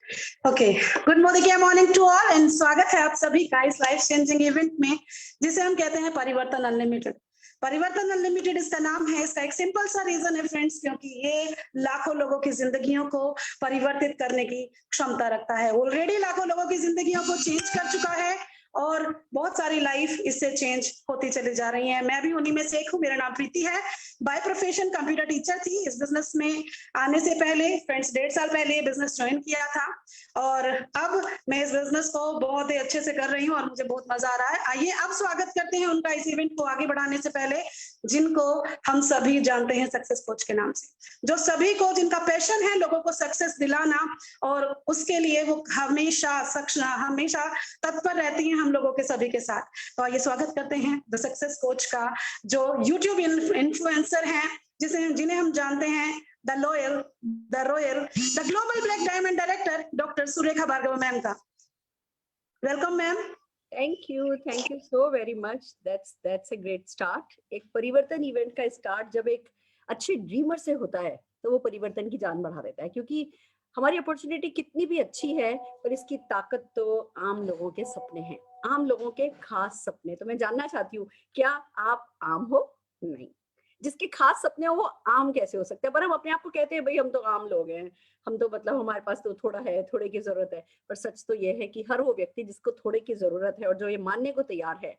Okay, good morning morning to all and स्वागत है आप सभी का इस लाइफ चेंजिंग इवेंट में जिसे हम कहते हैं परिवर्तन अनलिमिटेड। परिवर्तन अनलिमिटेड इसका नाम है। इसका एक सिंपल सा रीजन है फ्रेंड्स, क्योंकि ये लाखों लोगों की जिंदगियों को परिवर्तित करने की क्षमता रखता है। ऑलरेडी लाखों लोगों की जिंदगियों को चेंज कर चुका है और बहुत सारी लाइफ इससे चेंज होती चली जा रही है। मैं भी उन्हीं में से एक हूँ। मेरा नाम प्रीति है। बाय प्रोफेशन कंप्यूटर टीचर थी। इस बिजनेस में आने से पहले फ्रेंड्स 1.5 साल पहले बिजनेस ज्वाइन किया था और अब मैं इस बिजनेस को बहुत ही अच्छे से कर रही हूँ और मुझे बहुत मजा आ रहा है। आइए अब स्वागत करते हैं उनका इस इवेंट को आगे बढ़ाने से पहले, जिनको हम सभी जानते हैं सक्सेस कोच के नाम से, जो सभी को जिनका पैशन है लोगों को सक्सेस दिलाना और उसके लिए वो हमेशा तत्पर रहती हैं हम लोगों के सभी के साथ। तो आइए स्वागत करते हैं द सक्सेस कोच का, जो यूट्यूब इन्फ्लुएंसर हैं, जिन्हें हम जानते हैं the royal, the global black diamond director doctor Surekha Bhargav ma'am का। Welcome ma'am. Thank you so very much. That's a great start. एक परिवर्तन इवेंट का स्टार्ट जब एक अच्छे ड्रीमर से होता है तो वो परिवर्तन की जान बढ़ा देता है, क्योंकि हमारी अपॉर्चुनिटी कितनी भी अच्छी है पर इसकी ताकत तो आम लोगों के सपने हैं, आम लोगों के खास सपने। तो मैं जानना चाहती हूँ, क्या आप आम हो? नहीं। जिसके खास सपने हो वो आम कैसे हो सकते हैं? पर हम अपने आप को कहते हैं भाई हम तो आम लोग हैं, हम तो मतलब हमारे पास तो थोड़ा है, थोड़े की जरूरत है। पर सच तो ये है कि हर वो व्यक्ति जिसको थोड़े की जरूरत है और जो ये मानने को तैयार है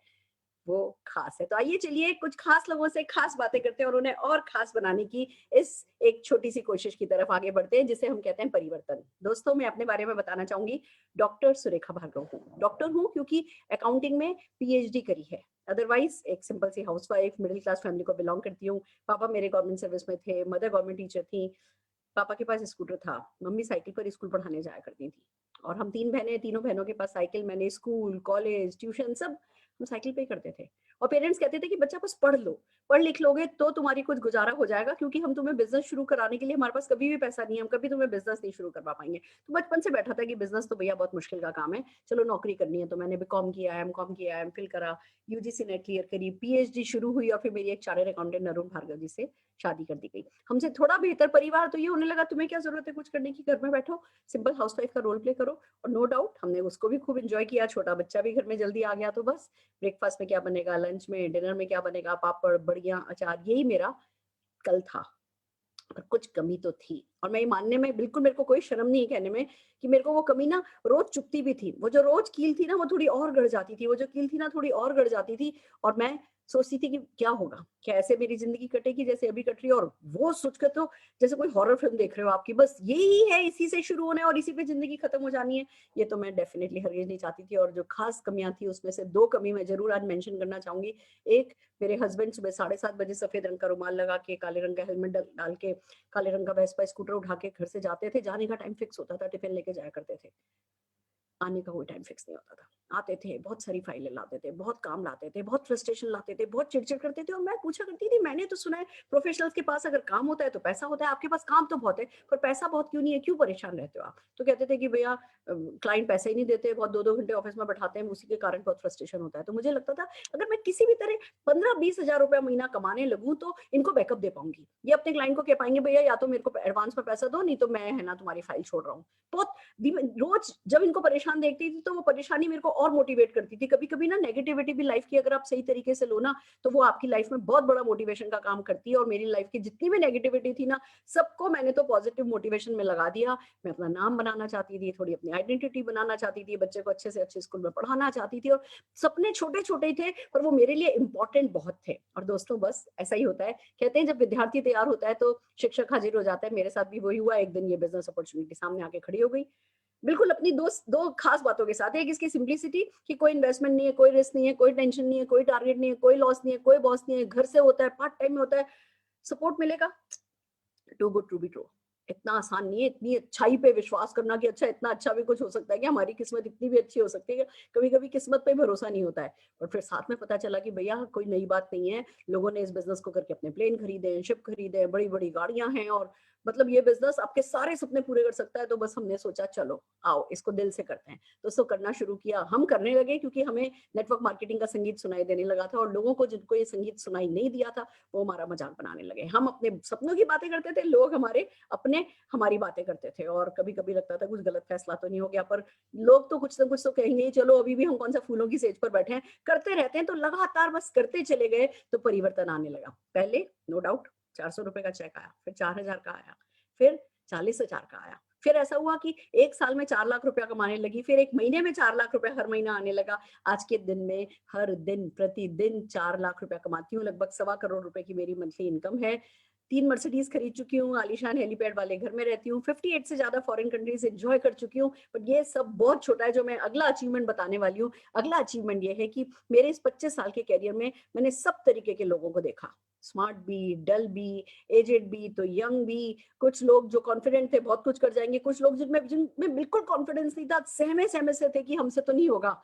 वो खास है। तो आइए चलिए कुछ खास लोगों से खास बातें करते हैं और उन्हें और खास बनाने की इस एक छोटी सी कोशिश की तरफ आगे बढ़ते हैं, जिसे हम कहते हैं परिवर्तन। दोस्तों, मैं अपने बारे में बताना चाहूंगी। डॉक्टर सुरेखा भार्गव हूँ। डॉक्टर हूँ क्योंकि अकाउंटिंग में पीएचडी करी है। अदरवाइज एक सिंपल सी हाउसवाइफ, मिडिल क्लास फैमिली को बिलोंग करती हूँ। पापा मेरे गवर्नमेंट सर्विस में थे, मदर गवर्नमेंट टीचर थी। पापा के पास स्कूटर था, मम्मी साइकिल पर स्कूल पढ़ाने जाया करती थी। और हम 3 बहनें, तीनों बहनों के पास साइकिल। मैंने स्कूल, कॉलेज, ट्यूशन सब हम साइकिल पे ही करते थे। और पेरेंट्स कहते थे कि बच्चा बस पढ़ लो, पढ़ लिख लोगे तो तुम्हारी कुछ गुजारा हो जाएगा, क्योंकि हम तुम्हें बिजनेस शुरू कराने के लिए हमारे पास कभी भी पैसा नहीं है, हम कभी तुम्हें बिजनेस नहीं शुरू करवा पाएंगे। तो बचपन से बैठा था कि बिजनेस तो भैया बहुत मुश्किल का काम है, चलो नौकरी करनी है। तो मैंने बीकॉम किया, एमकॉम किया, एमफिल करा, यूजीसी नेट क्लियर करी, पीएचडी शुरू हुई और फिर मेरी एक चार्टर्ड अकाउंटेंट नरुण भार्गव जी से शादी कर दी गई। हमसे थोड़ा बेहतर परिवार, तो ये होने लगा तुम्हें क्या जरूरत है कुछ करने की, घर में बैठो, सिंपल हाउसवाइफ का रोल प्ले करो। और नो डाउट हमने उसको भी खूब एंजॉय किया। छोटा बच्चा भी घर में जल्दी आ गया, तो बस ब्रेकफास्ट में क्या बनेगा, लंच में, डिनर में क्या बनेगा, पापड़, बढ़िया, अचार, यही मेरा कल था। पर कुछ कमी तो थी, और मैं ये मानने में बिल्कुल, मेरे को कोई शर्म नहीं है कहने में कि मेरे को वो कमी ना रोज चुभती भी थी। वो जो रोज कील थी ना वो थोड़ी और गड़ जाती थी, वो जो कील थी ना थोड़ी और गड़ जाती थी। और मैं सोचती थी कि क्या होगा, क्या ऐसे मेरी जिंदगी कटेगी जैसे अभी कट रही है। और वो सोच कर तो जैसे कोई हॉरर फिल्म देख रहे हो आपकी, बस यही है, इसी से शुरू होना है और इसी पे जिंदगी खत्म हो जानी है। ये तो मैं डेफिनेटली हरगिज नहीं चाहती थी। और जो खास कमियां थी उसमें से 2 कमी मैं जरूर आज मेंशन करना चाहूंगी। एक, मेरे हस्बैंड सुबह 7:30 बजे सफेद रंग का रुमाल लगा के, काले रंग का हेलमेट डाल के, काले रंग का वेस्पा स्कूटर उठा के घर से जाते थे। जाने का टाइम फिक्स होता था, टिफिन लेके जाया करते थे। आने का कोई टाइम फिक्स नहीं होता था। आते थे, बहुत सारी फाइलें लाते थे, बहुत काम लाते थे, बहुत फ्रस्ट्रेशन लाते थे, बहुत चिड़चिड़ करते थे। और मैं पूछा करती थी, मैंने तो सुना है प्रोफेशनल्स के पास अगर काम होता है तो पैसा होता है, आपके पास काम तो बहुत है पर पैसा बहुत क्यों नहीं है, क्यों परेशान रहते हो आप? तो कहते थे कि भैया क्लाइंट पैसे ही नहीं देते, बहुत 2-2 घंटे ऑफिस में बैठाते हैं, उसी के कारण बहुत फ्रस्ट्रेशन होता है। तो मुझे लगता था अगर मैं किसी भी तरह 15-20 हजार रुपया महीना कमाने लगूं तो इनको बैकअप दे पाऊंगी। ये अपने क्लाइंट को कह पाएंगे भैया या तो मेरे को एडवांस में पैसा दो, नहीं तो मैं है ना तुम्हारी फाइल छोड़ रहा हूँ। बहुत रोज जब इनको परेशान देखती थी तो वो परेशानी मेरे को और मोटिवेट करती थी। कभी कभी ना नेगेटिविटी भी लाइफ की अगर आप सही तरीके से लो ना तो वो आपकी लाइफ में बहुत बड़ा मोटिवेशन का काम करती है। और मेरी लाइफ की जितनी भी नेगेटिविटी थी ना, सबको मैंने तो पॉजिटिव मोटिवेशन में लगा दिया। मैं अपना नाम बनाना चाहती थी, थोड़ी अपनी आइडेंटिटी बनाना चाहती थी, बच्चे को अच्छे से अच्छे स्कूल में पढ़ाना चाहती थी। और सपने छोटे छोटे थे पर वो मेरे लिए इंपॉर्टेंट बहुत थे। और दोस्तों बस ऐसा ही होता है, कहते हैं जब विद्यार्थी तैयार होता है तो शिक्षक हाजिर हो जाता है। मेरे साथ भी वही हुआ। एक दिन ये बिजनेस अपॉर्चुनिटी सामने आके खड़ी हो गई, बिल्कुल अपनी दो खास बातों के साथ। एक इसकी सिंप्लिसिटी कि कोई इन्वेस्टमेंट नहीं है, कोई रिस्क नहीं है, कोई टेंशन नहीं है, कोई टारगेट नहीं है, कोई लॉस नहीं है, कोई बॉस नहीं है, घर से होता है, पार्ट टाइम में होता है, सपोर्ट मिलेगा। Too good to be true. इतना आसान नहीं है इतनी अच्छाई पे विश्वास करना कि अच्छा इतना अच्छा भी कुछ हो सकता है कि हमारी किस्मत इतनी भी अच्छी हो सकती है। कभी कभी किस्मत पे भरोसा नहीं होता है। और फिर साथ में पता चला कि भैया कोई नई बात नहीं है, लोगों ने इस बिजनेस को करके अपने प्लेन खरीदे हैं, शिप खरीदे हैं, बड़ी बड़ी गाड़ियां हैं, और मतलब ये बिजनेस आपके सारे सपने पूरे कर सकता है। तो बस हमने सोचा चलो आओ इसको दिल से करते हैं। तो इसको करना शुरू किया, हम करने लगे क्योंकि हमें नेटवर्क मार्केटिंग का संगीत सुनाई देने लगा था। और लोगों को जिनको ये संगीत सुनाई नहीं दिया था वो हमारा मजाक बनाने लगे। हम अपने सपनों की बातें करते थे, लोग हमारे अपने सामने हमारी बातें करते थे और कभी कभी लगता था कुछ गलत फैसला तो नहीं हो गया, पर लोग तो कुछ ना कुछ तो कहेंगे, चलो अभी भी हम कौन सा फूलों की सेज पर बैठे हैं, करते रहते हैं। तो लगातार बस करते चले गए तो परिवर्तन आने लगा। पहले नो डाउट 400 रुपए का चेक आया, फिर 4000 का आया, फिर 40,000 का आया, फिर ऐसा हुआ कि एक साल में 4 लाख रुपया कमाने लगी, फिर एक महीने में 4 लाख रुपया हर महीना आने लगा। आज के दिन में हर दिन प्रतिदिन 4 लाख रुपया कमाती हूँ, लगभग 1.25 करोड़ रुपए की मेरी मंथली इनकम है। 3 मर्सिडीज खरीद चुकी हूँ, आलीशान हेलीपैड वाले घर में रहती हूँ, 58 से ज्यादा फॉरेन कंट्रीज एंजॉय कर चुकी हूँ। बट ये सब बहुत छोटा है जो मैं अगला अचीवमेंट बताने वाली हूँ। अगला अचीवमेंट ये है कि मेरे इस 25 साल के कैरियर में मैंने सब तरीके के लोगों को देखा, स्मार्ट भी, डल भी, एजेड भी, तो यंग भी, कुछ लोग जो कॉन्फिडेंट थे बहुत कुछ कर जाएंगे, कुछ लोग जिनमें बिल्कुल कॉन्फिडेंस नहीं था, सहमे सहमे से थे कि हमसे तो नहीं होगा।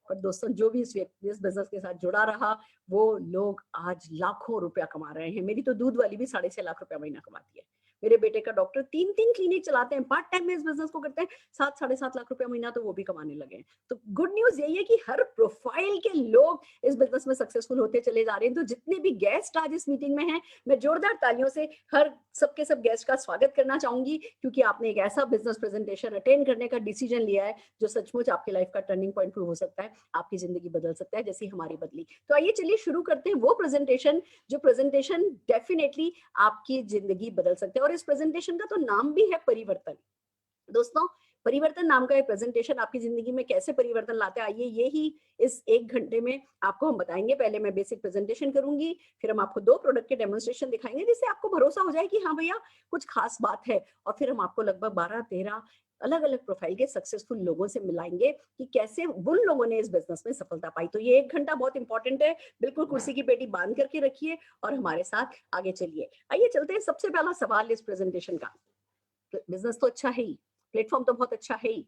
पर दोस्तों जो भी इस बिजनेस के साथ जुड़ा रहा, वो लोग आज लाखों रुपया कमा रहे हैं। मेरी तो दूध वाली भी 6.5 लाख रुपया महीना कमाती है। मेरे बेटे का डॉक्टर 3 क्लिनिक चलाते हैं, पार्ट टाइम में इस बिजनेस को करते हैं, 7-7.5 लाख रुपया महीना तो वो भी कमाने लगे हैं। तो गुड न्यूज यही है कि हर प्रोफाइल के लोग इस बिजनेस में सक्सेसफुल होते चले जा रहे हैं। तो जितने भी गेस्ट आज इस मीटिंग में हैं, मैं जोरदार तालियों से हर सबके सब गेस्ट का स्वागत करना चाहूंगी, क्योंकि आपने एक ऐसा बिजनेस प्रेजेंटेशन अटेंड करने का डिसीजन लिया है जो सचमुच आपकी लाइफ का टर्निंग पॉइंट हो सकता है, आपकी जिंदगी बदल सकता है, जैसी हमारी बदली। तो आइए चलिए शुरू करते हैं वो प्रेजेंटेशन जो प्रेजेंटेशन डेफिनेटली आपकी जिंदगी बदल सकते हैं। और इस प्रेजेंटेशन का तो नाम भी है परिवर्तन। दोस्तों परिवर्तन नाम का एक प्रेजेंटेशन आपकी जिंदगी में कैसे परिवर्तन लाते हैं, आइए यही इस 1 घंटे में आपको हम बताएंगे। पहले मैं बेसिक प्रेजेंटेशन करूंगी, फिर हम आपको 2 प्रोडक्ट के डेमोन्स्ट्रेशन दिखाएंगे जिससे आपको भरोसा हो जाए कि हाँ भैया कुछ खास बात है, और फिर हम आपको लगभग 12-13 अलग अलग प्रोफाइल के सक्सेसफुल लोगों से मिलाएंगे कि कैसे उन लोगों ने इस बिजनेस में सफलता पाई। तो ये 1 घंटा बहुत इंपॉर्टेंट है, बिल्कुल कुर्सी की पेटी बांध करके रखिए और हमारे साथ आगे चलिए। आइए चलते हैं। सबसे पहला सवाल इस प्रेजेंटेशन का, बिजनेस तो अच्छा है ही, प्लेटफॉर्म तो बहुत अच्छा है ही,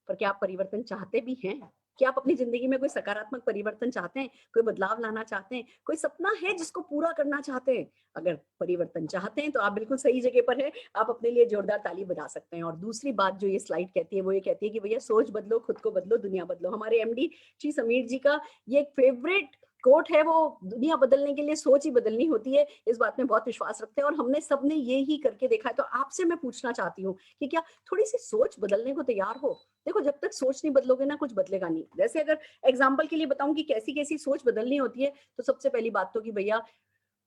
पर क्या आप परिवर्तन चाहते भी हैं? क्या आप अपनी जिंदगी में कोई सकारात्मक परिवर्तन चाहते हैं, कोई बदलाव लाना चाहते हैं, कोई सपना है जिसको पूरा करना चाहते हैं? अगर परिवर्तन चाहते हैं तो आप बिल्कुल सही जगह पर हैं, आप अपने लिए जोरदार ताली बजा सकते हैं। और दूसरी बात जो ये स्लाइड कहती है वो ये कहती है कि भैया सोच बदलो, खुद को बदलो, दुनिया बदलो। हमारे एमडी श्री समीर जी का ये एक फेवरेट कोट है, वो दुनिया बदलने के लिए सोच ही बदलनी होती है। इस बात में बहुत विश्वास रखते हैं और हमने सबने ये ही करके देखा है। तो आपसे मैं पूछना चाहती हूँ कि क्या थोड़ी सी सोच बदलने को तैयार हो? देखो जब तक सोच नहीं बदलोगे ना, कुछ बदलेगा नहीं। जैसे अगर एग्जाम्पल के लिए बताऊं कि कैसी कैसी सोच बदलनी होती है, तो सबसे पहली बात तो कि भैया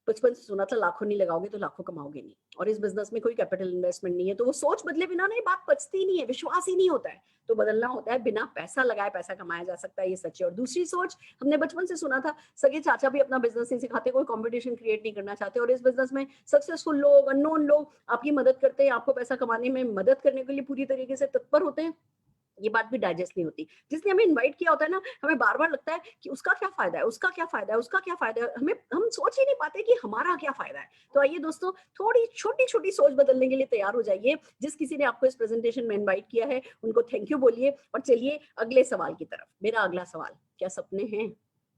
बचपन से सुना था लाखों नहीं लगाओगे तो लाखों कमाओगे नहीं, और इस बिजनेस में कोई कैपिटल इन्वेस्टमेंट नहीं है। तो वो सोच बदले बिना ना ये बात पचती ही नहीं है, विश्वास ही नहीं होता है। तो बदलना होता है, बिना पैसा लगाए पैसा कमाया जा सकता है, ये सच है। और दूसरी सोच हमने बचपन से सुना था, सगे चाचा भी अपना बिजनेस नहीं सिखाते, कोई कंपटीशन क्रिएट नहीं करना चाहते, और इस बिजनेस में सक्सेसफुल लोग, अननोन लोग आपकी मदद करते हैं, आपको पैसा कमाने में मदद करने के लिए पूरी तरीके से तत्पर होते हैं। ये बात भी डाइजेस्ट नहीं होती। जिसने हमें इनवाइट किया होता है ना, हमें बार बार लगता है कि उसका क्या फायदा है, उसका क्या फायदा है, उसका क्या फायदा है, हम सोच ही नहीं पाते कि हमारा क्या फायदा है। तो आइए दोस्तों थोड़ी छोटी छोटी सोच बदलने के लिए तैयार हो जाइए। जिस किसी ने आपको इस प्रेजेंटेशन में इनवाइट किया है उनको थैंक यू बोलिए, और चलिए अगले सवाल की तरफ। मेरा अगला सवाल, क्या सपने हैं?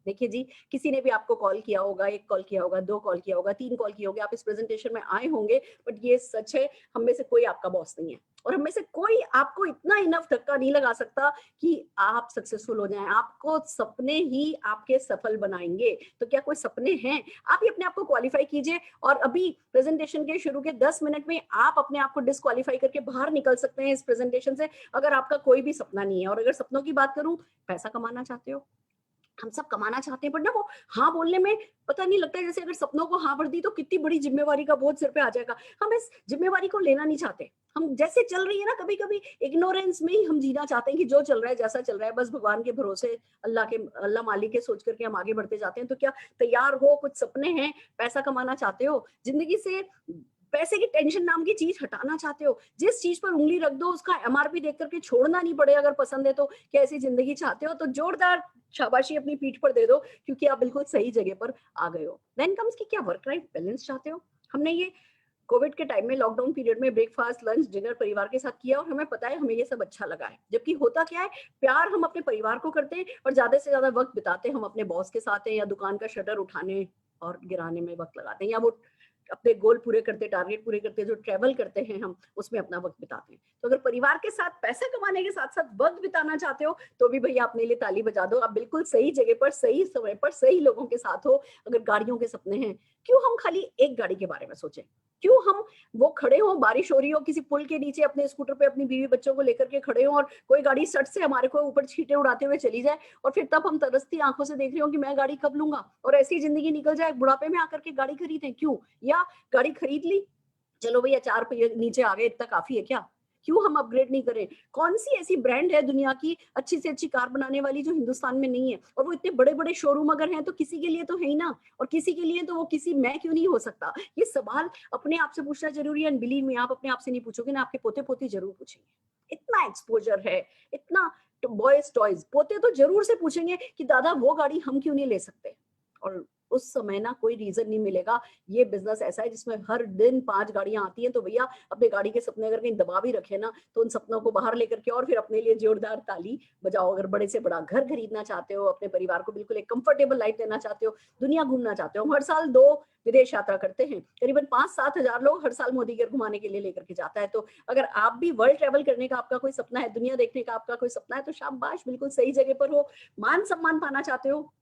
देखिए जी, किसी ने भी आपको कॉल किया होगा, 1 कॉल किया होगा, 2 कॉल किया होगा, 3 कॉल किए होंगे, आप इस प्रेजेंटेशन में आए होंगे, बट ये सच है हम में से कोई आपका बॉस नहीं है, और हम में से कोई आपको इतना इनफ धक्का नहीं लगा सकता कि आप सक्सेसफुल हो जाएं। आपको सपने ही आपके सफल बनाएंगे। तो क्या कोई सपने हैं? आप ही अपने आप को क्वालिफाई कीजिए, और अभी प्रेजेंटेशन के शुरू के 10 मिनट में आप अपने आप को डिस्क्वालीफाई करके बाहर निकल सकते हैं इस प्रेजेंटेशन से, अगर आपका कोई भी सपना नहीं है। और अगर सपनों की बात करूं, पैसा कमाना चाहते हो, हम सब कमाना चाहते हैं, बट ना वो हाँ बोलने में पता नहीं लगता है, जैसे अगर सपनों को हाँ भर दी तो कितनी बड़ी जिम्मेवारी का बोझ सिर पे आ जाएगा। हम इस जिम्मेवारी को लेना नहीं चाहते। हम जैसे चल रही है ना, कभी कभी इग्नोरेंस में ही हम जीना चाहते हैं कि जो चल रहा है जैसा चल रहा है, बस भगवान के भरोसे, अल्लाह मालिक के सोच करके हम आगे बढ़ते जाते हैं। तो क्या तैयार हो? कुछ सपने हैं, पैसा कमाना चाहते हो, जिंदगी से पैसे की टेंशन नाम की चीज हटाना चाहते हो, जिस चीज पर उंगली रख दो उसका एमआरपी देख करके छोड़ना नहीं पड़े, अगर पसंद है तो, क्या ऐसी जिंदगी चाहते हो? तो जोरदार शाबाशी अपनी पीठ पर दे दो, क्योंकि आप बिल्कुल सही जगह पर आ गए हो। देन कम्स की क्या वर्क लाइफ बैलेंस चाहते हो? हमने ये कोविड के टाइम में, लॉकडाउन पीरियड में ब्रेकफास्ट, लंच, डिनर परिवार के साथ किया, और हमें पता है हमें ये सब अच्छा लगा है। जबकि होता क्या है, प्यार हम अपने परिवार को करते हैं और ज्यादा से ज्यादा वक्त बिताते हम अपने बॉस के साथ हैं, या दुकान का शटर उठाने और गिराने में वक्त लगाते हैं, या वो अपने गोल पूरे करते, टारगेट पूरे करते, जो ट्रेवल करते हैं हम उसमें अपना वक्त बिताते हैं। तो अगर परिवार के साथ पैसा कमाने के साथ साथ वक्त बिताना चाहते हो तो भी भैया अपने लिए ताली बजा दो। आप बिल्कुल सही जगह पर, सही समय पर, सही लोगों के साथ हो। अगर गाड़ियों के सपने हैं, क्यों हम खाली एक गाड़ी के बारे में सोचें? क्यों हम वो खड़े हो, बारिश हो रही हो, किसी पुल के नीचे अपने स्कूटर पे अपनी बीवी बच्चों को लेकर के खड़े हो और कोई गाड़ी सट से हमारे को ऊपर छींटे उड़ाते हुए चली जाए और फिर तब हम तरसती आंखों से देख रहे हो कि मैं गाड़ी कब लूंगा, और ऐसी जिंदगी निकल जाए, बुढ़ापे में आकर के गाड़ी खरीदें क्यों? या गाड़ी खरीद ली, चलो भैया 4 पहिए नीचे आ गए, इतना काफी है क्या? क्यों हम अपग्रेड नहीं करें? कौन सी ऐसी ब्रांड है दुनिया की अच्छी से अच्छी कार बनाने वाली जो हिंदुस्तान में नहीं है? और वो इतने बड़े-बड़े शोरूम अगर हैं तो किसी के लिए तो है ही ना, और किसी के लिए तो वो किसी मैं क्यों नहीं हो सकता? ये सवाल अपने आप से पूछना जरूरी है। एंड बिलीव मी, आप अपने आप से नहीं पूछोगे ना, आपके पोते-पोती जरूर पूछेंगे। इतना एक्सपोजर है, इतना बॉयज टॉयज, पोते तो जरूर से पूछेंगे कि दादा वो गाड़ी हम क्यों नहीं ले सकते? और उस समय ना कोई रीजन नहीं मिलेगा। ये बिजनेस ऐसा है जिसमें हर दिन 5 गाड़ियां आती हैं, तो भैया अपने गाड़ी के सपने अगर कहीं दबा भी रखे ना, तो उन सपनों को बाहर लेकर के और फिर अपने लिए जोरदार ताली बजाओ। अगर बड़े से बड़ा घर खरीदना चाहते हो, अपने परिवार को बिल्कुल एक कंफर्टेबल लाइफ देना चाहते हो, दुनिया घूमना चाहते हो, हम हर साल 2 विदेश यात्रा करते हैं, करीबन 5-7 हजार लोग हर साल मोदी घर घुमाने के लिए लेकर के जाता है। तो अगर आप भी वर्ल्ड ट्रेवल करने का आपका कोई सपना है, दुनिया देखने का आपका कोई सपना है, तो शाबाश, बिल्कुल सही जगह पर हो। मान सम्मान पाना चाहते हो,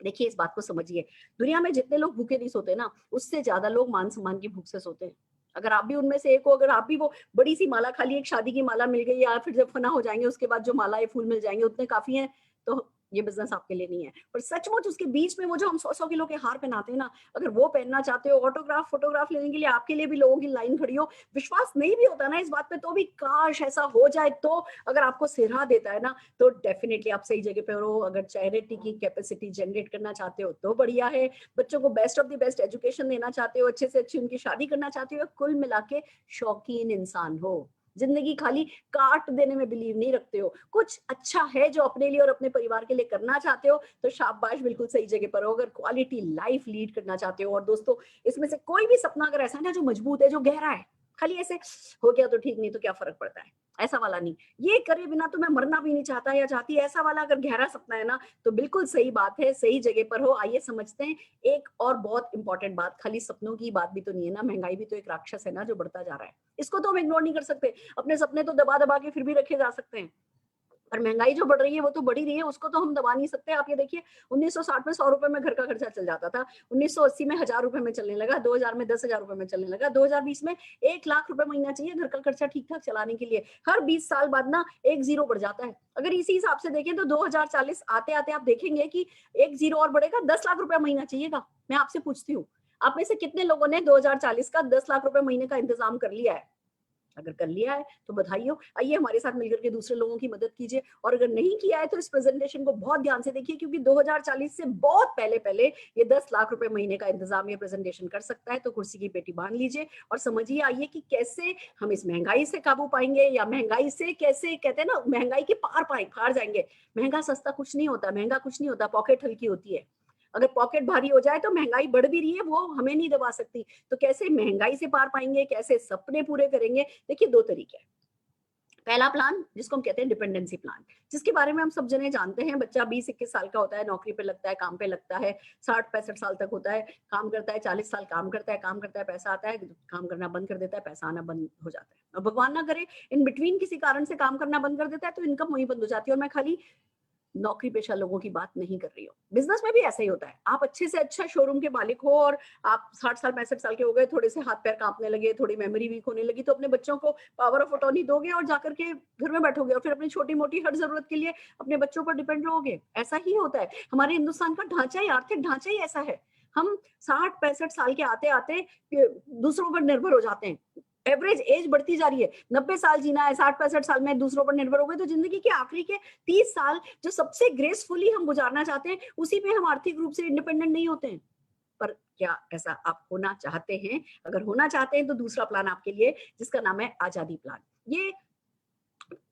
देखिए इस बात को समझिए, दुनिया में जितने लोग भूखे नहीं सोते ना, उससे ज्यादा लोग मान सम्मान की भूख से सोते हैं। अगर आप भी उनमें से एक हो, अगर आप भी वो बड़ी सी माला, खाली एक शादी की माला मिल गई, या फिर जब फना हो जाएंगे उसके बाद जो माला या फूल मिल जाएंगे उतने काफी हैं, तो ये बिजनेस आपके लिए नहीं है। पर सचमुच उसके बीच में वो जो हम 100-100 किलो के हार पहनाते हैं ना, अगर वो पहनना चाहते हो, ऑटोग्राफ फोटोग्राफ लेने के लिए आपके लिए भी लोगों की लाइन खड़ी हो, विश्वास नहीं भी होता ना इस बात पे, तो भी काश ऐसा हो जाए, तो अगर आपको सिरा देता है ना, तो डेफिनेटली आप सही जगह पे हो। अगर चैरिटी की कैपेसिटी जनरेट करना चाहते हो तो बढ़िया है, बच्चों को best of the best education देना चाहते हो, अच्छे से अच्छी उनकी शादी करना चाहते हो, कुल मिला के शौकीन इंसान हो, जिंदगी खाली काट देने में बिलीव नहीं रखते हो, कुछ अच्छा है जो अपने लिए और अपने परिवार के लिए करना चाहते हो, तो शाबाश, बिल्कुल सही जगह पर हो। अगर क्वालिटी लाइफ लीड करना चाहते हो, और दोस्तों इसमें से कोई भी सपना अगर ऐसा है ना जो मजबूत है, जो गहरा है, खाली ऐसे हो गया तो ठीक, नहीं तो क्या फर्क पड़ता है, ऐसा वाला नहीं, ये करे बिना तो मैं मरना भी नहीं चाहता या चाहती, ऐसा वाला अगर गहरा सपना है ना, तो बिल्कुल सही बात है, सही जगह पर हो। आइए समझते हैं एक और बहुत इंपॉर्टेंट बात, खाली सपनों की बात भी तो नहीं है ना, महंगाई भी तो एक राक्षस है ना जो बढ़ता जा रहा है, इसको तो हम इग्नोर नहीं कर सकते। अपने सपने तो दबा दबा के फिर भी रखे जा सकते हैं, पर महंगाई जो बढ़ रही है वो तो बढ़ ही रही है, उसको तो हम दबा नहीं सकते। आप ये देखिए, 1960 में 100 रुपए में घर का खर्चा चल जाता था, 1980 में 1000 रुपए में चलने लगा, 2000 में 10,000 रुपए में चलने लगा, 2020 में 1 लाख रुपए महीना चाहिए घर का खर्चा ठीक ठाक चलाने के लिए। हर 20 साल बाद ना एक जीरो बढ़ जाता है। अगर इसी हिसाब से देखें तो 2040 आते आते आप देखेंगे कि एक जीरो और बढ़ेगा, 10 लाख रुपए महीना चाहिएगा। मैं आपसे पूछती हूँ, आप में से कितने लोगों ने 2040 का 10 लाख रुपए महीने का इंतजाम कर लिया है? अगर कर लिया है तो बधाई हो, आइए हमारे साथ मिलकर के दूसरे लोगों की मदद कीजिए, और अगर नहीं किया है तो इस प्रेजेंटेशन को बहुत ध्यान से देखिए, क्योंकि 2040 से बहुत पहले पहले ये 10 लाख रुपए महीने का इंतजाम ये प्रेजेंटेशन कर सकता है। तो कुर्सी की पेटी बांध लीजिए और समझिए, आइए कि कैसे हम इस महंगाई से काबू पाएंगे, या महंगाई से कैसे, कहते हैं ना, महंगाई के पार पार जाएंगे। महंगा सस्ता कुछ नहीं होता, महंगा कुछ नहीं होता, पॉकेट हल्की होती है। अगर पॉकेट भारी हो जाए तो महंगाई बढ़ भी रही है, वो हमें नहीं दबा सकती। तो कैसे महंगाई से पार पाएंगे, कैसे सपने पूरे करेंगे? देखिए 2 तरीके हैं। पहला प्लान जिसको हम कहते हैं डिपेंडेंसी प्लान, जिसके बारे में हम सब जने जानते हैं। बच्चा 20-21 साल का होता है, नौकरी पे लगता है, काम पे लगता है, 60-65 साल तक होता है, काम करता है, 40 साल काम करता है, पैसा आता है, काम करना बंद कर देता है, पैसा आना बंद हो जाता है। और भगवान ना करे इन बिटवीन किसी कारण से काम करना बंद कर देता है, तो इनकम वहीं बंद हो जाती है। और मैं खाली नौकरी पेशा लोगों की बात नहीं कर रही हो, बिजनेस में भी ऐसा ही होता है। आप अच्छे से अच्छा शोरूम के मालिक हो और आप 60 साल 65 साल के हो गए, थोड़े से हाथ पैर कांपने लगे, थोड़ी मेमोरी वीक होने लगी, तो अपने बच्चों को पावर ऑफ अटॉर्नी दोगे और जाकर के घर में बैठोगे और फिर अपनी छोटी मोटी हर जरूरत के लिए अपने बच्चों पर डिपेंड रहोगे। ऐसा ही होता है, हमारे हिंदुस्तान का ढांचा ही, आर्थिक ढांचा ही ऐसा है। हम 60-65 साल के आते आते दूसरों पर निर्भर हो जाते हैं। एवरेज एज बढ़ती जा रही है, 90 साल जीना है, 60-65 साल में दूसरों पर निर्भर हो गए, तो जिंदगी के आखिरी के 30 साल जो सबसे ग्रेसफुली हम गुजारना चाहते हैं, उसी में हम आर्थिक रूप से इंडिपेंडेंट नहीं होते हैं। पर क्या ऐसा आप होना चाहते हैं? अगर होना चाहते हैं तो दूसरा प्लान आपके लिए, जिसका नाम है आजादी प्लान। ये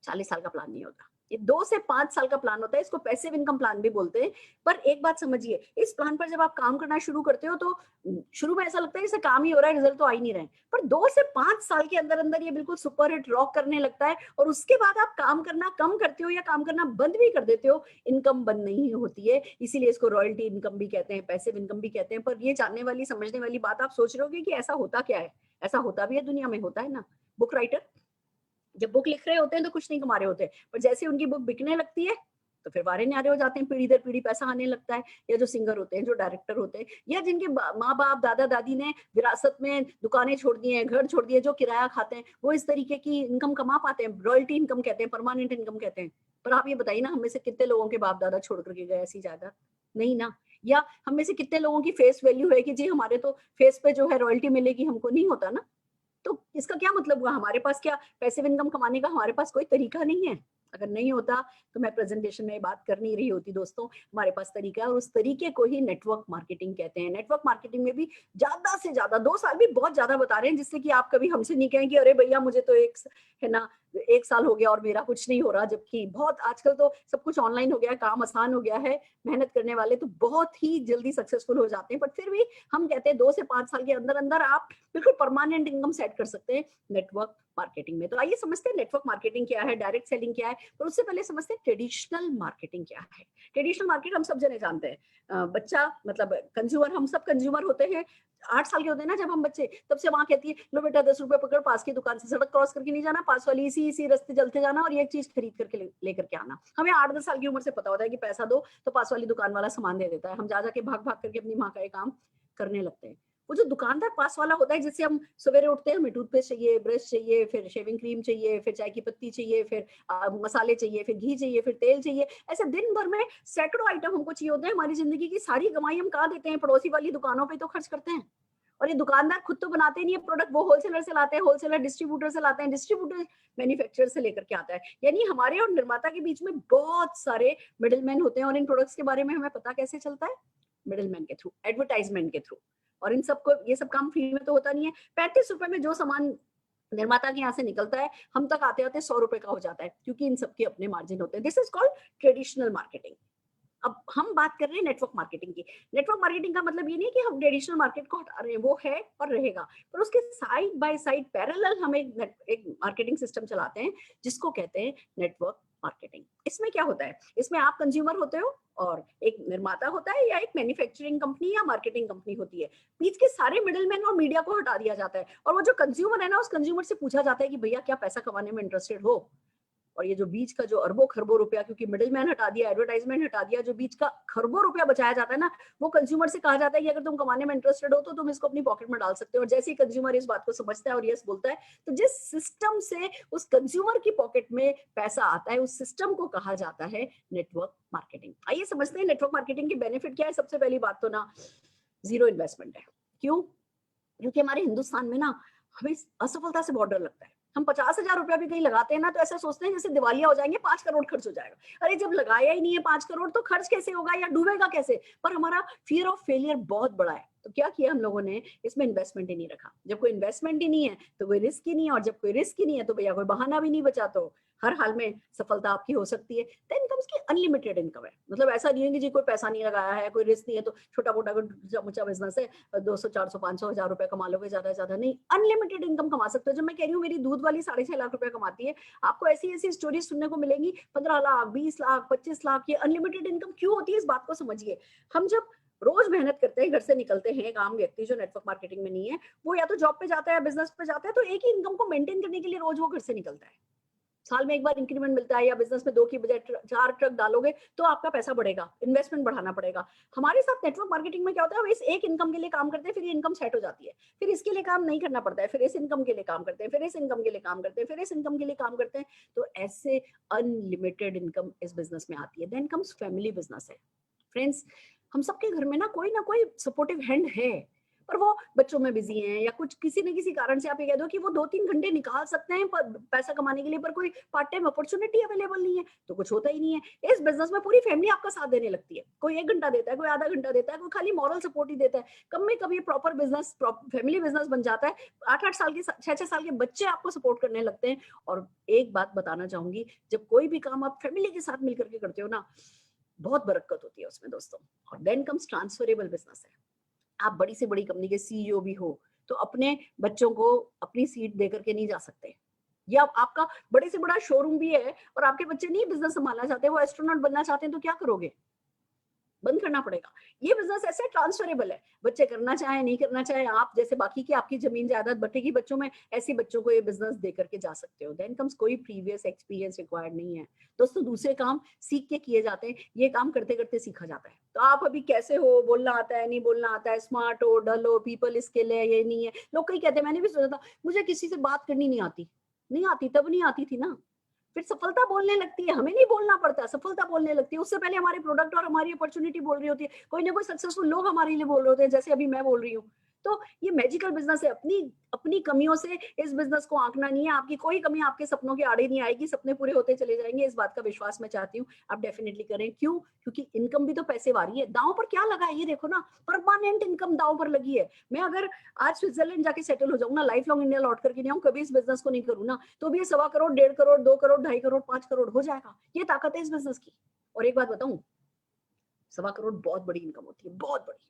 40 साल का प्लान नहीं होता, ये 2 से 5 साल का प्लान होता है, इसको पैसिव इनकम प्लान भी बोलते हैं। पर एक बात समझिए, इस प्लान पर जब आप काम करना शुरू करते हो तो शुरू में ऐसा लगता है जैसे काम ही हो रहा है, रिजल्ट तो आ ही नहीं रहे, पर 2 से 5 साल के अंदर अंदर ये बिल्कुल सुपर हिट रॉक करने लगता है। और उसके बाद आप काम करना कम करते हो या काम करना बंद भी कर देते हो, इनकम बंद नहीं होती है। इसीलिए इसको रॉयल्टी इनकम भी कहते हैं, पैसिव इनकम भी कहते हैं। पर ये जानने वाली, समझने वाली बात, आप सोच रहे होगे कि ऐसा होता क्या है? ऐसा होता भी है, दुनिया में होता है ना। बुक राइटर जब बुक लिख रहे होते हैं तो कुछ नहीं कमा रहे होते, पर जैसे उनकी बुक बिकने लगती है तो फिर वारे न्यारे हो जाते हैं, पीढ़ी दर पीढ़ी पैसा आने लगता है। या जो सिंगर होते हैं, जो डायरेक्टर होते हैं, या जिनके माँ बाप दादा दादी ने विरासत में दुकानें छोड़ दी हैं, घर छोड़ दिए, जो किराया खाते हैं, वो इस तरीके की इनकम कमा पाते हैं। रॉयल्टी इनकम कहते हैं, परमानेंट इनकम कहते हैं। पर आप ये बताइए ना, हम में से कितने लोगों के बाप दादा छोड़ करके गए ऐसी जायदाद? नहीं ना। या हम में से कितने लोगों की फेस वैल्यू है कि जी हमारे तो फेस पे जो है रॉयल्टी मिलेगी, हमको नहीं होता ना। तो इसका क्या मतलब हुआ? हमारे पास क्या पैसिव इनकम कमाने का हमारे पास कोई तरीका नहीं है? अगर नहीं होता तो मैं प्रेजेंटेशन में बात कर नहीं रही होती दोस्तों। हमारे पास तरीका है और उस तरीके को ही नेटवर्क मार्केटिंग कहते हैं। नेटवर्क मार्केटिंग में भी ज्यादा से ज्यादा 2 साल भी बहुत ज्यादा बता रहे हैं, जिससे कि आप कभी हमसे नहीं कहें कि अरे भैया मुझे तो है ना 1 साल हो गया और मेरा कुछ नहीं हो रहा। जबकि बहुत आजकल तो सब कुछ ऑनलाइन हो गया है, काम आसान हो गया है, मेहनत करने वाले तो बहुत ही जल्दी सक्सेसफुल हो जाते हैं। बट फिर भी हम कहते हैं 2 से 5 साल के अंदर अंदर आप बिल्कुल परमानेंट इनकम सेट कर सकते हैं नेटवर्क मार्केटिंग में। तो आइए समझते हैं नेटवर्क मार्केटिंग क्या है, डायरेक्ट सेलिंग क्या है। पर उससे पहले समझते हैं ट्रेडिशनल मार्केटिंग क्या है। ट्रेडिशनल मार्केट हम सब जने जानते हैं। बच्चा मतलब कंज्यूमर, हम सब कंज्यूमर होते हैं। 8 साल के होते हैं ना जब हम बच्चे, तब से माँ कहती है लो बेटा 10 रुपए पकड़, पास की दुकान से सड़क क्रॉस करके नहीं जाना, पास वाली इसी रास्ते चलते जाना और ये चीज खरीद करके लेकर के आना। हमें 8-10 साल की उम्र से पता होता है कि पैसा दो तो पास वाली दुकान वाला सामान दे देता है। हम जा जाके भाग भाग करके अपनी माँ का ये काम करने लगते हैं। वो जो दुकानदार पास वाला होता है, जिससे हम सवेरे उठते हैं, हमें टूथपेस्ट चाहिए, ब्रश चाहिए, फिर शेविंग क्रीम चाहिए, फिर चाय की पत्ती चाहिए, फिर मसाले चाहिए, फिर घी चाहिए, फिर तेल चाहिए। ऐसे दिन भर में सैकड़ों आइटम हमको चाहिए होते हैं। हमारी जिंदगी की सारी कमाई हम कहाँ देते हैं? पड़ोसी वाली दुकानों पे तो खर्च करते हैं। और ये दुकानदार खुद तो बनाते नहीं है प्रोडक्ट, वो होलसेलर से लाते हैं, होलसेलर डिस्ट्रीब्यूटर से लाते हैं, डिस्ट्रीब्यूटर मैन्युफैक्चरर से लेकर के आता है। यानी हमारे और निर्माता के बीच में बहुत सारे मिडिलमैन होते हैं। और इन प्रोडक्ट्स के बारे में हमें पता कैसे चलता है? मिडिलमैन के थ्रू, एडवर्टाइजमेंट के थ्रू। और इन सबको ये सब काम फ्री में तो होता नहीं है। 35 रुपए में जो सामान निर्माता के यहाँ से निकलता है, हम तक आते आते 100 रुपए का हो जाता है, क्योंकि इन सबके अपने मार्जिन होते हैं। This is called traditional marketing. अब हम बात कर रहे हैं नेटवर्क मार्केटिंग की। नेटवर्क मार्केटिंग का मतलब ये नहीं कि हम ट्रेडिशनल मार्केट को हटा रहे हैं, वो है और रहेगा, पर उसके साइड बाय साइड पैरेलल हम एक मार्केटिंग सिस्टम चलाते हैं, जिसको कहते हैं नेटवर्क मार्केटिंग। इसमें क्या होता है? इसमें आप कंज्यूमर होते हो और एक निर्माता होता है या एक मैन्युफैक्चरिंग कंपनी या मार्केटिंग कंपनी होती है। बीच के सारे मिडिलमैन और मीडिया को हटा दिया जाता है और वो जो कंज्यूमर है ना, उस कंज्यूमर से पूछा जाता है कि भैया क्या पैसा कमाने में इंटरेस्टेड हो? और ये जो बीच का जो अरबों खरबों रुपया, क्योंकि मिडिलमैन हटा दिया, एडवर्टाइजमेंट हटा दिया, जो बीच का खरबों रुपया बचाया जाता है ना, वो कंज्यूमर से कहा जाता है कि अगर तुम कमाने में इंटरेस्टेड हो तो तुम इसको अपनी पॉकेट में डाल सकते हो। और जैसे ही कंज्यूमर इस बात को समझता है और यस बोलता है, तो जिस सिस्टम से उस कंज्यूमर की पॉकेट में पैसा आता है, उस सिस्टम को कहा जाता है नेटवर्क मार्केटिंग। आइए समझते हैं नेटवर्क मार्केटिंग के बेनिफिट क्या है। सबसे पहली बात तो ना, जीरो इन्वेस्टमेंट है। क्यों? क्योंकि हमारे हिंदुस्तान में ना हमें असफलता से बहुत डर लगता है। हम 50,000 रुपया भी कहीं लगाते हैं ना, तो ऐसा सोचते हैं जैसे दिवालिया हो जाएंगे, 5 करोड़ खर्च हो जाएगा। अरे जब लगाया ही नहीं है 5 करोड़ तो खर्च कैसे होगा या डूबेगा कैसे? पर हमारा फियर ऑफ फेलियर बहुत बड़ा है। तो क्या किया हम लोगों ने? इसमें इन्वेस्टमेंट ही नहीं रखा। जब कोई इन्वेस्टमेंट ही नहीं है तो कोई रिस्क ही नहीं है, और जब कोई रिस्क ही नहीं है तो भैया कोई बहाना भी नहीं बचा, तो हर हाल में सफलता आपकी हो सकती है। देन कम्स की अनलिमिटेड इनकम है। मतलब ऐसा नहीं है कि जी कोई पैसा नहीं लगाया है, कोई रिस्क नहीं है तो छोटा मोटा मुचा बिजनेस है, 200 400 500 1000 रुपए कमा लोगे, ज्यादा से ज्यादा नहीं, अनलिमिटेड इनकम कमा सकते हो। जब मैं कह रही हूँ मेरी दूध वाली 6.5 लाख रुपए कमाती है, आपको ऐसी ऐसी स्टोरी सुनने को मिलेंगी 15 लाख 20 लाख 25 लाख। ये अनलिमिटेड इनकम क्यों होती है, इस बात को समझिए। हम जब रोज मेहनत करते हैं, घर से निकलते हैं, एक आम व्यक्ति जो नेटवर्क मार्केटिंग में नहीं है, वो या तो जॉब पे जाता है, बिजनेस पे जाता है, तो एक ही इनकम को मेंटेन करने के लिए रोज वो घर से निकलता है। साल में एक बार इंक्रीमेंट मिलता है, या बिजनेस में 2 की बजाय 4 ट्रक डालोगे तो आपका पैसा बढ़ेगा, इन्वेस्टमेंट बढ़ाना पड़ेगा। हमारे साथ नेटवर्क मार्केटिंग में क्या होता है, हम इस एक इनकम के लिए काम करते हैं, फिर ये इनकम सेट हो जाती है, फिर इसके लिए काम नहीं करना पड़ता है, फिर इस इनकम के लिए काम करते हैं, फिर इस इनकम के लिए काम करते हैं, फिर इस इनकम के लिए काम करते हैं। तो ऐसे अनलिमिटेड इनकम इस बिजनेस में आती है। देन कम्स फैमिली बिजनेस है। फ्रेंड्स, हम सबके घर में ना कोई सपोर्टिव हैंड है, पर वो बच्चों में बिजी हैं, या कुछ किसी न किसी कारण से आप ये कह दो कि वो 2-3 घंटे निकाल सकते हैं पैसा कमाने के लिए, पर कोई पार्ट टाइम अपॉर्चुनिटी अवेलेबल नहीं है, तो कुछ होता ही नहीं है। इस बिजनेस में पूरी फैमिली आपका साथ देने लगती है। कोई 1 घंटा देता है, कोई आधा घंटा देता है, कोई खाली मॉरल सपोर्ट ही देता है। कम में कभी प्रॉपर बिजनेस, फैमिली बिजनेस बन जाता है। 8-8 साल के 6-6 साल के बच्चे आपको सपोर्ट करने लगते हैं। और एक बात बताना चाहूंगी, जब कोई भी काम आप फैमिली के साथ मिलकर के करते हो ना, बहुत बरकत होती है उसमें दोस्तों। और देन कम्स ट्रांसफरेबल बिजनेस है। आप बड़ी से बड़ी कंपनी के सीईओ भी हो, तो अपने बच्चों को अपनी सीट देकर के नहीं जा सकते। या आपका बड़े से बड़ा शोरूम भी है और आपके बच्चे नहीं बिजनेस संभालना चाहते, वो एस्ट्रोनॉट बनना चाहते हैं, तो क्या करोगे? बंद करना पड़ेगा। ये बिजनेस ऐसे ट्रांसफरेबल है, बच्चे करना चाहे नहीं करना चाहे, आप जैसे बाकी की आपकी जमीन जायदाद बटेगी बच्चों में, ऐसे बच्चों को ये बिजनेस दे करके जा सकते हो। देन कम्स कोई प्रीवियस एक्सपीरियंस रिक्वायर्ड नहीं है दोस्तों, दूसरे काम सीख के किए जाते हैं, ये काम करते करते सीखा जाता है। तो आप अभी कैसे हो, बोलना आता है नहीं बोलना आता है, स्मार्ट हो डल हो, पीपल स्किल है ये नहीं है, लोग कई कहते हैं, मैंने भी सोचा था मुझे किसी से बात करनी नहीं आती, नहीं आती तब नहीं आती थी ना, फिर सफलता बोलने लगती है, हमें नहीं बोलना पड़ता, सफलता बोलने लगती है, उससे पहले हमारे प्रोडक्ट और हमारी अपॉर्चुनिटी बोल रही होती है, कोई ना कोई सक्सेसफुल लोग हमारे लिए बोल रहे होते हैं, जैसे अभी मैं बोल रही हूँ। तो ये मैजिकल बिजनेस है, अपनी अपनी कमियों से इस बिजनेस को आंकना नहीं है, आपकी कोई कमी आपके सपनों के आड़े नहीं आएगी, सपने पूरे होते चले जाएंगे, इस बात का विश्वास मैं चाहती हूँ आप डेफिनेटली करें। क्यों? क्योंकि इनकम भी तो पैसे वाली है, दांव पर क्या लगा है ये देखो ना, परमानेंट इनकम दांव पर लगी है। मैं अगर आज स्विट्जरलैंड जाके सेटल हो जाऊँ ना, लाइफ लॉन्ग इंडिया लौट करके नहीं आऊँ, कभी इस बिजनेस को नहीं करूँ ना, तो भी 1.25 करोड़ 1.5 करोड़ 2 करोड़ 2.5 करोड़ 5 करोड़ हो जाएगा। ये ताकत है इस बिजनेस की। और एक बात बताऊं, 1.25 करोड़ बहुत बड़ी इनकम होती है, बहुत बड़ी।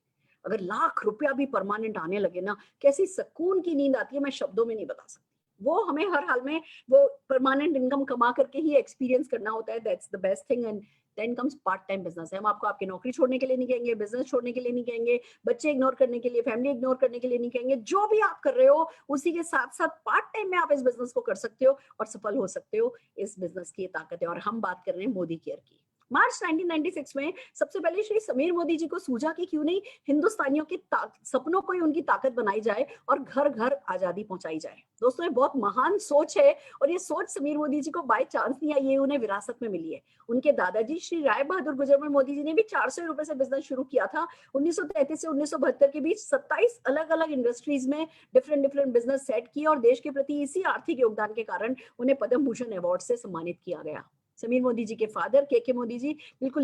अगर लाख रुपया भी परमानेंट आने लगे ना, कैसी सुकून की नींद आती है, मैं शब्दों में नहीं बता सकती। वो हमें हर हाल में वो परमानेंट इनकम कमा करके ही एक्सपीरियंस करना होता है, that's the best thing. And then comes part time business. हम आपको आपकी नौकरी छोड़ने के लिए नहीं कहेंगे, बिजनेस छोड़ने के लिए नहीं कहेंगे, बच्चे इग्नोर करने के लिए, फैमिली इग्नोर करने के लिए नहीं कहेंगे। जो भी आप कर रहे हो उसी के साथ साथ पार्ट टाइम में आप इस बिजनेस को कर सकते हो और सफल हो सकते हो। इस बिजनेस की ताकत है। और हम बात कर रहे हैं मोदी केयर की। मार्च 1996 में सबसे पहले श्री समीर मोदी जी को सूझा कि क्यों नहीं हिंदुस्तानियों के सपनों को ही उनकी ताकत बनाई जाए और घर घर आजादी पहुंचाई जाए। दोस्तों ये बहुत महान सोच है और ये सोच समीर मोदी जी को बाय चांस नहीं आई, ये उन्हें विरासत में मिली है। उनके दादाजी श्री राय बहादुर गुजरमल मोदी जी ने भी 400 रुपए से बिजनेस शुरू किया था। 1933 से 1972 के बीच 27 अलग अलग इंडस्ट्रीज में डिफरेंट बिजनेस सेट किए और देश के प्रति इसी आर्थिक योगदान के कारण उन्हें पद्म भूषण अवार्ड से सम्मानित किया गया। समीर मोदी जी के फादर के मोदी जी बिल्कुल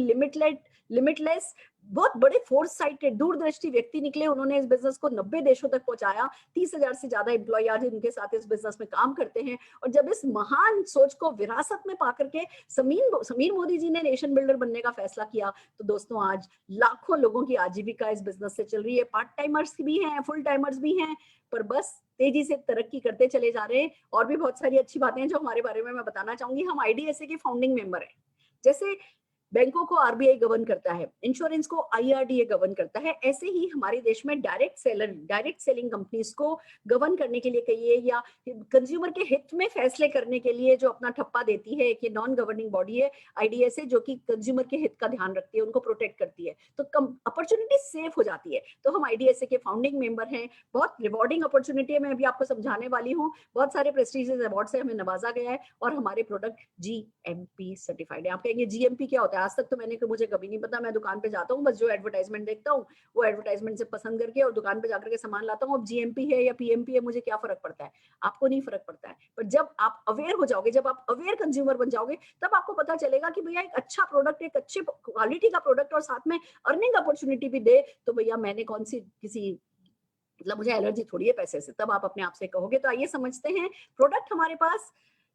लिमिटलेस बहुत बड़े फोर्स साइटेड दूरदृष्टि व्यक्ति निकले। उन्होंने इस बिजनेस को 90 देशों तक पहुंचाया। 30,000 से ज्यादा एम्प्लॉय आज उनके साथ इस बिजनेस में काम करते हैं। और जब इस महान सोच को विरासत में पा करके समीर मोदी जी ने नेशन बिल्डर बनने का फैसला किया, तो दोस्तों आज लाखों लोगों की आजीविका इस बिजनेस से चल रही है। पार्ट टाइमर्स भी हैं, फुल टाइमर्स भी हैं, पर बस तेजी से तरक्की करते चले जा रहे हैं। और भी बहुत सारी अच्छी बातें हैं जो हमारे बारे में मैं बताना चाहूंगी। हम आईडीएसए के फाउंडिंग मेंबर हैं। जैसे बैंकों को आरबीआई गवर्न करता है, इंश्योरेंस को आईआरडीए गवर्न करता है, ऐसे ही हमारे देश में डायरेक्ट सेलिंग कंपनीज को गवर्न करने के लिए कहिए या कंज्यूमर के हित में फैसले करने के लिए जो अपना ठप्पा देती है, कि नॉन गवर्निंग बॉडी है आईडीएसए, जो कि कंज्यूमर के हित का ध्यान रखती है, उनको प्रोटेक्ट करती है, तो अपॉर्चुनिटी सेफ हो जाती है। तो हम आईडीएसए के फाउंडिंग मेंबर हैं। बहुत रिवॉर्डिंग अपॉर्चुनिटी है, मैं अभी आपको समझाने वाली हूँ। बहुत सारे प्रेस्टीजियस अवार्ड से हमें नवाजा गया है और हमारे प्रोडक्ट जीएमपी सर्टिफाइड है। आप कहेंगे जीएमपी क्या होता है? आज तक तो मुझे कभी नहीं पता। मैं दुकान पे जाता हूँ, बस जो एडवर्टाइजमेंट देखता हूँ वो एडवर्टाइजमेंट से पसंद करके और दुकान पे जाकर के सामान लाता हूँ। अब जीएमपी है या पीएमपी है, मुझे क्या फर्क पड़ता है? आपको नहीं फर्क पड़ता है। पर जब आप अवेयर हो जाओगे, जब आप अवेयर कंज्यूमर बन जाओगे, तब आपको पता चलेगा कि भैया एक अच्छा प्रोडक्ट, एक अच्छे क्वालिटी का प्रोडक्ट और साथ में अर्निंग अपॉर्चुनिटी भी दे, तो भैया मैंने कौन सी किसी मतलब मुझे एलर्जी थोड़ी है पैसे से, तब आप अपने आप से कहोगे। तो आइए समझते हैं प्रोडक्ट हमारे पास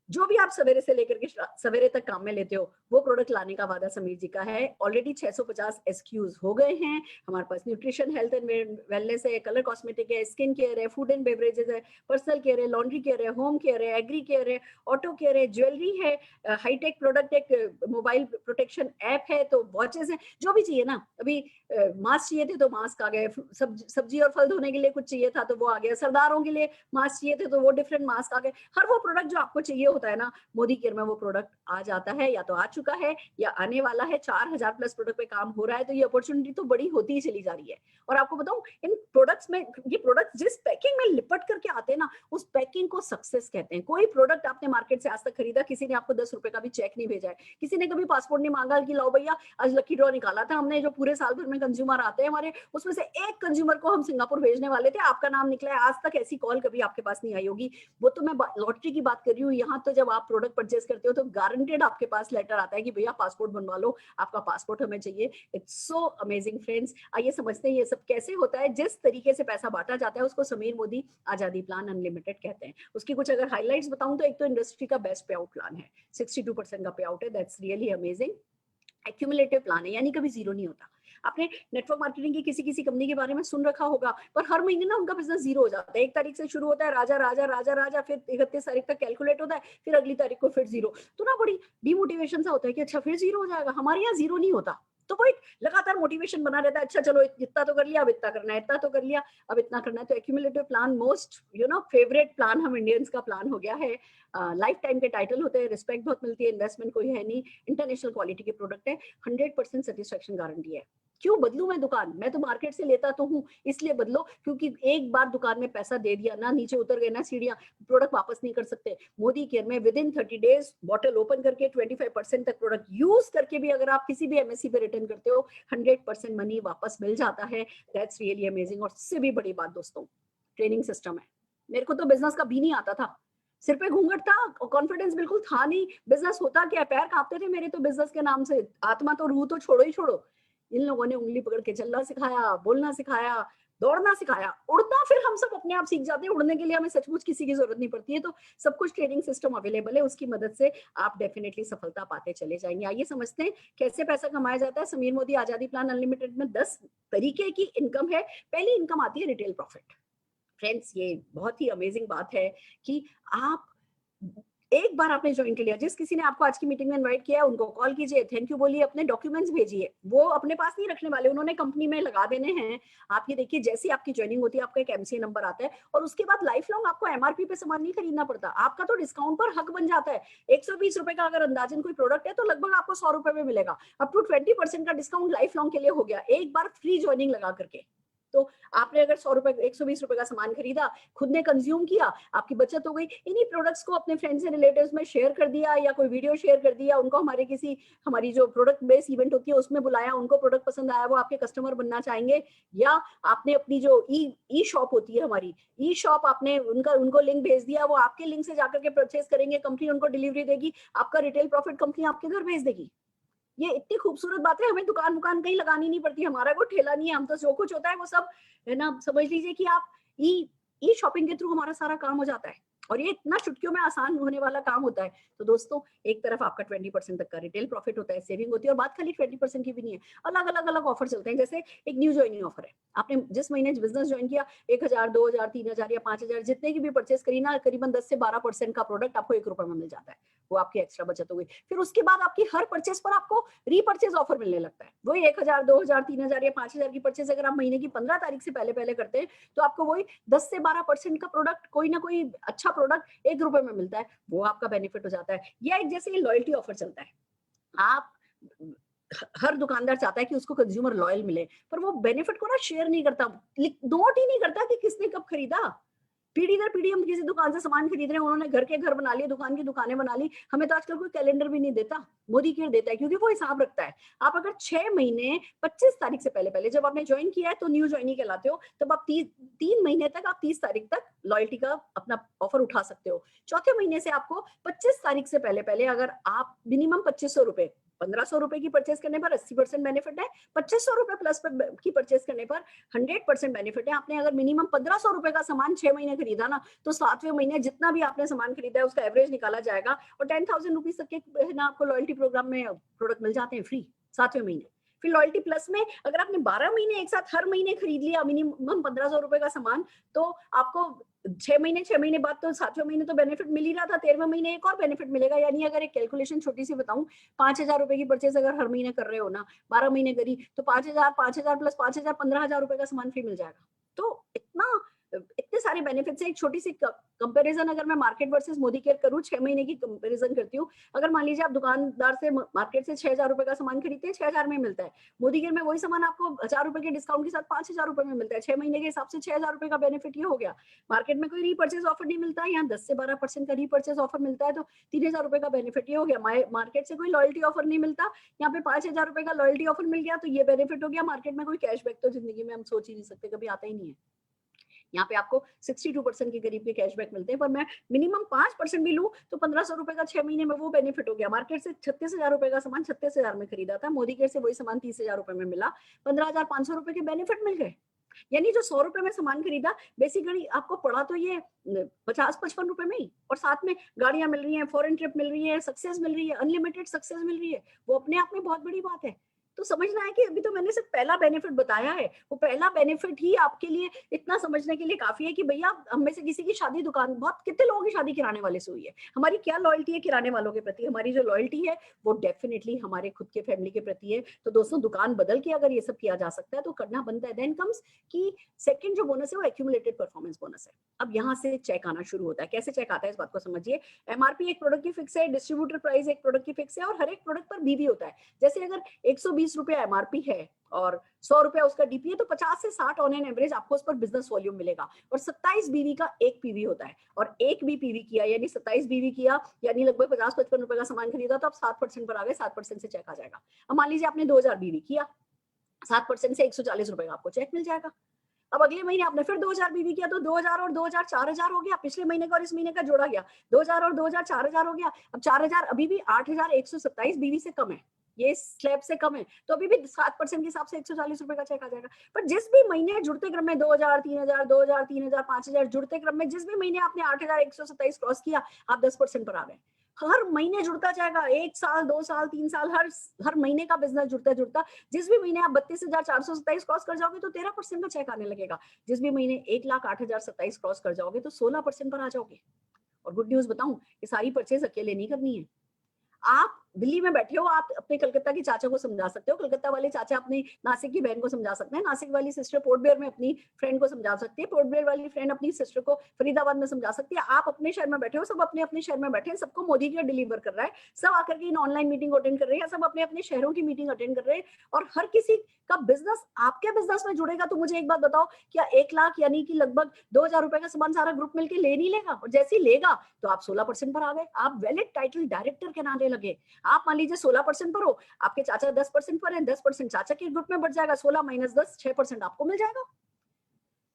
जो भी आप सवेरे से लेकर के सवेरे तक काम में लेते हो, वो प्रोडक्ट लाने का वादा समीर जी का है। ऑलरेडी 650 एसक्यूज हो गए हैं। हमारे पास न्यूट्रिशन, हेल्थ एंड वेलनेस है, कलर कॉस्मेटिक है, स्किन केयर है, फूड एंड बेवरेजेस है, पर्सनल केयर है, लॉन्ड्री केयर है, होम केयर है, एग्री केयर है, ऑटो केयर है, ज्वेलरी है, हाईटेक प्रोडक्ट, एक मोबाइल प्रोटेक्शन ऐप है, तो वॉचेस है, जो भी चाहिए ना। अभी मास्क चाहिए थे तो मास्क आ गए, सब्जी और फल धोने के लिए कुछ चाहिए था तो वो आ गया, सरदारों के लिए मास्क चाहिए थे तो वो डिफरेंट मास्क आ गए। हर वो प्रोडक्ट जो आपको चाहिए होता है ना, मोदी केयर में वो प्रोडक्ट आ जाता है, या तो आ चुका है या आने वाला है। 4000 प्लस प्रोडक्ट पे काम हो रहा है, तो ये अपॉर्चुनिटी तो बड़ी होती ही चली जा रही है। और आपको बताऊं, इन प्रोडक्ट्स में, ये प्रोडक्ट जिस पैकिंग में लिपट करके आते हैं ना, उस पैकिंग को सक्सेस कहते हैं। कोई प्रोडक्ट आपने मार्केट से आज तक खरीदा, किसी ने आपको 10 रुपए का भी चेक नहीं भेजा है, किसी ने कभी पासपोर्ट नहीं मांगा कि लाओ भैया आज लकी ड्रॉ निकाला था हमने, जो पूरे साल भर में कंज्यूमर आते हैं हमारे, उसमें से एक कंज्यूमर को हम सिंगापुर भेजने वाले थे, आपका नाम निकला है। आज तक ऐसी कॉल कभी आपके पास नहीं आई होगी। वो तो मैं लॉटरी की बात कर रही हूँ। यहाँ तो जब आप प्रोडक्ट परचेस करते हो तो गारंटेड आपके पास लेटर आता है कि भैया पासपोर्ट बनवा लो, आपका पासपोर्ट हमें चाहिए। It's so amazing friends. आइए समझते हैं ये सब कैसे होता है। जिस तरीके से पैसा बांटा जाता है उसको समीर मोदी आजादी प्लान अनलिमिटेड कहते हैं। उसकी कुछ अगर हाइलाइट्स बताऊं तो एक तो इंडस्ट्री का बेस्ट पे आउट प्लान है, 62% का पे आउट है, that's really amazing. Accumulative plan है, यानी कभी जीरो नहीं होता। आपने नेटवर्क मार्केटिंग की किसी कंपनी के बारे में सुन रखा होगा, पर हर महीने ना उनका बिजनेस जीरो हो जाता है। 1 तारीख से शुरू होता है राजा राजा राजा राजा, फिर 31 तारीख तक कैलकुलेट होता है, फिर अगली तारीख को फिर जीरो। तो ना बड़ी डिमोटिवेशन सा होता है कि अच्छा फिर जीरो हो जाएगा। हमारे यहाँ जीरो नहीं होता। तो वो एक लगातार मोटिवेशन बना रहता है, अच्छा चलो इतना तो कर लिया, अब इतना करना है, इतना तो कर लिया, अब इतना करना है। तो accumulative plan most favourite plan हम इंडियंस का प्लान हो गया है। लाइफ टाइम के टाइटल होते हैं, रिस्पेक्ट बहुत मिलती है, इन्वेस्टमेंट कोई है नहीं, इंटरनेशनल क्वालिटी के प्रोडक्ट है, 100% सेटिस्फेक्शन गारंटी है। क्यों बदलू मैं दुकान? मैं तो मार्केट से लेता तो हूँ, इसलिए बदलो क्योंकि एक बार दुकान में पैसा दे दिया ना, नीचे उतर गए ना सीढ़ियां, प्रोडक्ट वापस नहीं कर सकते। मोदी केयर में with in 30 days bottle open करके 25% तक प्रोडक्ट यूज करके भी अगर आप किसी भी एमएससी पे रिटर्न करते हो, 100% मनी वापस मिल जाता है। That's really amazing. और इससे भी बड़ी बात दोस्तों, ट्रेनिंग सिस्टम है। मेरे को तो बिजनेस का भी नहीं आता था, सिर पे घूंघट था, कॉन्फिडेंस बिल्कुल था नहीं, बिजनेस होता क्या, पैर कांपते थे मेरे तो बिजनेस के नाम से, आत्मा तो रूह तो छोड़ो ही छोड़ो। इन लोगों ने उंगली पकड़ के चलना सिखाया, बोलना सिखाया, दौड़ना सिखाया, उड़ना फिर हम सब अपने आप सीख जाते हैं। उड़ने के लिए हमें सचमुच किसी की जरूरत नहीं पड़ती है। तो सब कुछ ट्रेनिंग सिस्टम अवेलेबल है, उसकी मदद से आप डेफिनेटली सफलता पाते चले जाएंगे। आइए समझते हैं कैसे पैसा कमाया जाता है। समीर मोदी आजादी प्लान अनलिमिटेड में 10 तरीके की इनकम है। पहली इनकम आती है रिटेल प्रॉफिट। फ्रेंड्स, ये बहुत ही अमेजिंग बात है कि आप एक बार आपने ज्वाइन कर लिया, जिस किसी ने आपको आज की मीटिंग में इनवाइट किया है उनको कॉल कीजिए, थैंक यू बोलिए, अपने डॉक्यूमेंट्स भेजिए। वो अपने पास नहीं रखने वाले, उन्होंने कंपनी में लगा देने हैं। आप ये देखिए, जैसे आपकी ज्वाइनिंग होती है आपका एक एमसीए नंबर आता है और उसके बाद लाइफ लॉन्ग आपको एमआरपी पे सामान नहीं खरीदना पड़ता, आपका तो डिस्काउंट पर हक बन जाता है। 120 रुपए का अगर अंदाजन कोई प्रोडक्ट है तो लगभग आपको 100 रुपए में मिलेगा। अप टू 20% का डिस्काउंट लाइफ लॉन्ग के लिए हो गया, एक बार फ्री ज्वाइनिंग लगा करके। तो आपने अगर 100 रुपए 120 रुपए का सामान खरीदा, खुद ने कंज्यूम किया, आपकी बचत हो गई। इन्हीं प्रोडक्ट्स को अपने फ्रेंड्स एंड रिलेटिव्स में शेयर कर दिया या कोई वीडियो शेयर कर दिया, उनको हमारी जो प्रोडक्ट बेस्ड इवेंट होती है उसमें बुलाया, उनको प्रोडक्ट पसंद आया, वो आपके कस्टमर बनना चाहेंगे। या आपने अपनी जो ई शॉप होती है, हमारी ई शॉप, आपने उनको लिंक भेज दिया, वो आपके लिंक से जाकर के परचेज करेंगे, कंपनी उनको डिलीवरी देगी, आपका रिटेल प्रॉफिट कंपनी आपके घर भेज देगी। ये इतनी खूबसूरत बात है, हमें दुकान कहीं लगानी नहीं पड़ती, हमारा कोई ठेला नहीं है, हम तो जो कुछ होता है वो सब, है ना, समझ लीजिए कि आप ई शॉपिंग के थ्रू हमारा सारा काम हो जाता है और ये इतना चुटकियों में आसान होने वाला काम होता है। तो दोस्तों, एक तरफ आपका 20% तक का रिटेल प्रॉफिट होता है, सेविंग होती है, और बात खाली 20% की भी नहीं है, अलग अलग ऑफर चलते हैं। जैसे एक न्यू ज्वाइनिंग ऑफर है, आपने जिस महीने बिजनेस ज्वाइन किया, 1000, 2000, 3000 या 5000 जितने की भी परचेस करी ना, करीबन 10 से 12% का प्रोडक्ट आपको 1 रुपए में मिल जाता है, वो आपकी एक्स्ट्रा बचत हो गई। फिर उसके बाद आपकी हर परचेस पर आपको रीपरचेज ऑफर मिलने लगता है। वही 1000, 2000, 3000 या 5000 की परचेस अगर आप महीने की 15 तारीख से पहले करते हैं तो आपको वही 10 से 12% का प्रोडक्ट, कोई ना कोई अच्छा प्रोडक्ट 1 रुपए में मिलता है, वो आपका बेनिफिट हो जाता है। या एक जैसे लॉयल्टी ऑफर चलता है, आप हर दुकानदार चाहता है कि उसको कंज्यूमर लॉयल मिले, पर वो बेनिफिट को ना शेयर नहीं करता, नोट ही नहीं करता कि किसने कब खरीदा। पीढ़ी दर पीढ़ी हम किसी दुकान से सामान खरीद रहे हैं, उन्होंने घर के घर बना लिए, दुकान की दुकानें बना ली, हमें तो आजकल कोई कैलेंडर भी नहीं देता, मोदी केयर देता है, क्योंकि वो हिसाब रखता है। आप अगर 6 महीने 25 तारीख से पहले जब आपने ज्वाइन किया है तो न्यू ज्वाइनी कहलाते हो, तब आप 3 महीने तक, आप 30 तारीख तक लॉयल्टी का अपना ऑफर उठा सकते हो। चौथे महीने से आपको 25 तारीख से पहले अगर आप मिनिमम 2500 रुपए, 1500 रुपए की परचेस करने पर 80% बेनिफिट है, 2500 रुपए प्लस की परचेस करने पर 100% बेनिफिट है। आपने अगर मिनिमम 1500 रुपए का सामान 6 महीने खरीदा ना, तो 7वें महीने जितना भी आपने सामान खरीदा है उसका एवरेज निकाला जाएगा और 10,000 रुपीज तक के, है ना, आपको लॉयल्टी प्रोग्राम में प्रोडक्ट मिल जाते हैं फ्री 7वें महीने। फिर लॉयल्टी प्लस में अगर आपने 12 महीने एक साथ हर महीने खरीद लिया मिनिमम 1500 रुपए का सामान, तो आपको 6 महीने बाद तो 7वें महीने तो बेनिफिट मिल ही रहा था, 13वें महीने एक और बेनिफिट मिलेगा। यानी अगर एक कैलकुलेशन छोटी सी बताऊं, 5000 रुपए की परचेज अगर हर महीने कर रहे हो ना, 12 महीने करी, तो 5000 प्लस 5000, 15,000 रुपए का सामान फ्री मिल जाएगा। तो इतने सारे बेनिफिट्स हैं। एक छोटी सी कंपैरिजन अगर मैं मार्केट वर्सेस मोदी केयर करूं, 6 महीने की कंपैरिजन करती हूँ। अगर मान लीजिए आप दुकानदार से मार्केट से 6000 रुपए का सामान खरीदते हैं, 6000 में मिलता है, मोदी केयर में वही सामान आपको 1000 रुपए के डिस्काउंट के साथ 5000 रुपए में मिलता है। 6 महीने के हिसाब से 6000 रुपए का बेनिफिट ये हो गया। मार्केट में कोई रीपर्चेज ऑफर नहीं मिलता, यहाँ 10 से 12% का रीपर्चेज ऑफर मिलता है, तो 3000 रुपए का बेनिफिट ये हो गया। मार्केट से कोई लॉयल्टी ऑफर नहीं मिलता, यहाँ पे 5000 रुपए का लॉयल्टी ऑफर मिल गया, तो ये बेनिफिट हो गया। मार्केट में कोई कैशबैक तो जिंदगी में हम सोच ही नहीं सकते, कभी आता ही नहीं है। यहाँ पे आपको 62% के करीब के कैशबैक मिलते हैं, पर मैं मिनिमम 5% भी लूं तो 1500 रुपए का 6 महीने में वो बेनिफिट हो गया। मार्केट से 36,000 रुपए का सामान 36,000 में खरीदा था, मोदी केयर से वही सामान 30,000 रुपए में मिला, 15,500 रुपए के बेनिफिट मिल गए। यानी जो 100 रुपए में सामान खरीदा, बेसिकली आपको पड़ा तो ये 50-55 रुपए में ही, और साथ में गाड़ियां मिल रही हैं, फॉरेन ट्रिप मिल रही है, सक्सेस मिल रही है, अनलिमिटेड सक्सेस मिल रही है, वो अपने आप में बहुत बड़ी बात है। तो समझना है कि अभी तो मैंने सिर्फ पहला बेनिफिट बताया है, वो पहला बेनिफिट ही आपके लिए इतना समझने के लिए काफी है कि भैया हम में से किसी की शादी दुकान, बहुत कितने लोगों की शादी किराने वाले से हुई है, हमारी क्या लॉयल्टी है किराने वालों के प्रति, हमारी जो लॉयल्टी है वो डेफिनेटली हमारे खुद के फैमिली के प्रति है। तो दोस्तों दुकान बदल के अगर ये सब किया जा सकता है तो करना बनता है। देन कम्स कि सेकंड जो बोनस है वो एक्यूमुलेटेड परफॉर्मेंस बोनस है। अब यहाँ से चेक आना शुरू होता है। कैसे चेक आता है इस बात को समझिए। एमआरपी एक प्रोडक्ट की फिक्स है, डिस्ट्रीब्यूटर प्राइस एक प्रोडक्ट की फिक्स है, और हर एक प्रोडक्ट पर बीवी होता है। जैसे अगर 120 रुपया एमआरपी है और 100 रुपया उसका डीपी है, तो 50 से 60 ऑन एन एवरेज आपको उस पर बिजनेस वॉल्यूम मिलेगा। और 27 बीवी का एक पीवी होता है, और एक भी पीवी किया यानी 27 बीवी किया यानी लगभग 50-55 रुपए का सामान खरीदा, तो आप 7% पर आ गए, 7% से चेक आ जाएगा। अब मान लीजिए आपने 2000 बीवी किया, 7% से 140 रुपए का आपको चेक मिल जाएगा। अब अगले महीने आपने फिर 2000 बीवी किया, तो 2000 और 2000 4000 हो गया, पिछले महीने का और इस महीने का जोड़ा गया, 2000 और 2000 4000 हो गया। अब 4000 अभी भी 8127 बीवी से कम है, ये स्लैब से कम है, तो अभी भी 7% के हिसाब से 140 रुपए का चेक आ जाएगा। पर जिस भी महीने जुड़ते क्रम में 2000 3000 2000 3000 5000 जुड़ते क्रम में जिस भी महीने आपने 8127 क्रॉस किया, आप 10% पर आ गए। हर महीने जुड़ता जाएगा, 1 साल 2 साल 3 साल, हर महीने का बिजनेस जुड़ता जुड़ता, जिस भी महीने आप 32,427 क्रॉस कर जाओगे तो 13% का चेक आने लगेगा। जिस भी महीने 1,08,027 क्रॉस कर जाओगे तो 16% पर आ जाओगे। और गुड न्यूज बताऊं, ये सारी परचेज अकेले नहीं करनी है। आप दिल्ली में बैठे हो, आप अपने कलकत्ता की चाचा को समझा सकते हो, कलकत्ता वाले चाचा अपनी नासिक की बहन को समझा सकते हैं, नासिक वाली सिस्टर पोर्ट ब्लेयर में अपनी फ्रेंड को समझा सकती है, पोर्ट ब्लेयर वाली फ्रेंड अपनी सिस्टर को फरीदाबाद में समझा सकती है। आप अपने शहर में बैठे हो, सब अपने अपने शहर में बैठे हैं, सबको मोदी जी डिलीवर कर रहा है, सब आकर के इन ऑनलाइन मीटिंग अटेंड कर रहे हैं, सब अपने अपने शहरों की मीटिंग अटेंड कर रहे हैं, और हर किसी का बिजनेस आपके बिजनेस में जुड़ेगा। तो मुझे एक बात बताओ, क्या 1 लाख यानी कि लगभग 2000 रुपए का सामान सारा ग्रुप मिलकर ले नहीं लेगा? और जैसे ही लेगा तो आप 16% पर आ गए, आप वैलिड टाइटल डायरेक्टर के नारे लगे। आप मान लीजिए 16% पर हो, आपके चाचा 10% पर है, 10% चाचा के ग्रुप में बढ़ जाएगा, 16 माइनस 10 6% आपको मिल जाएगा।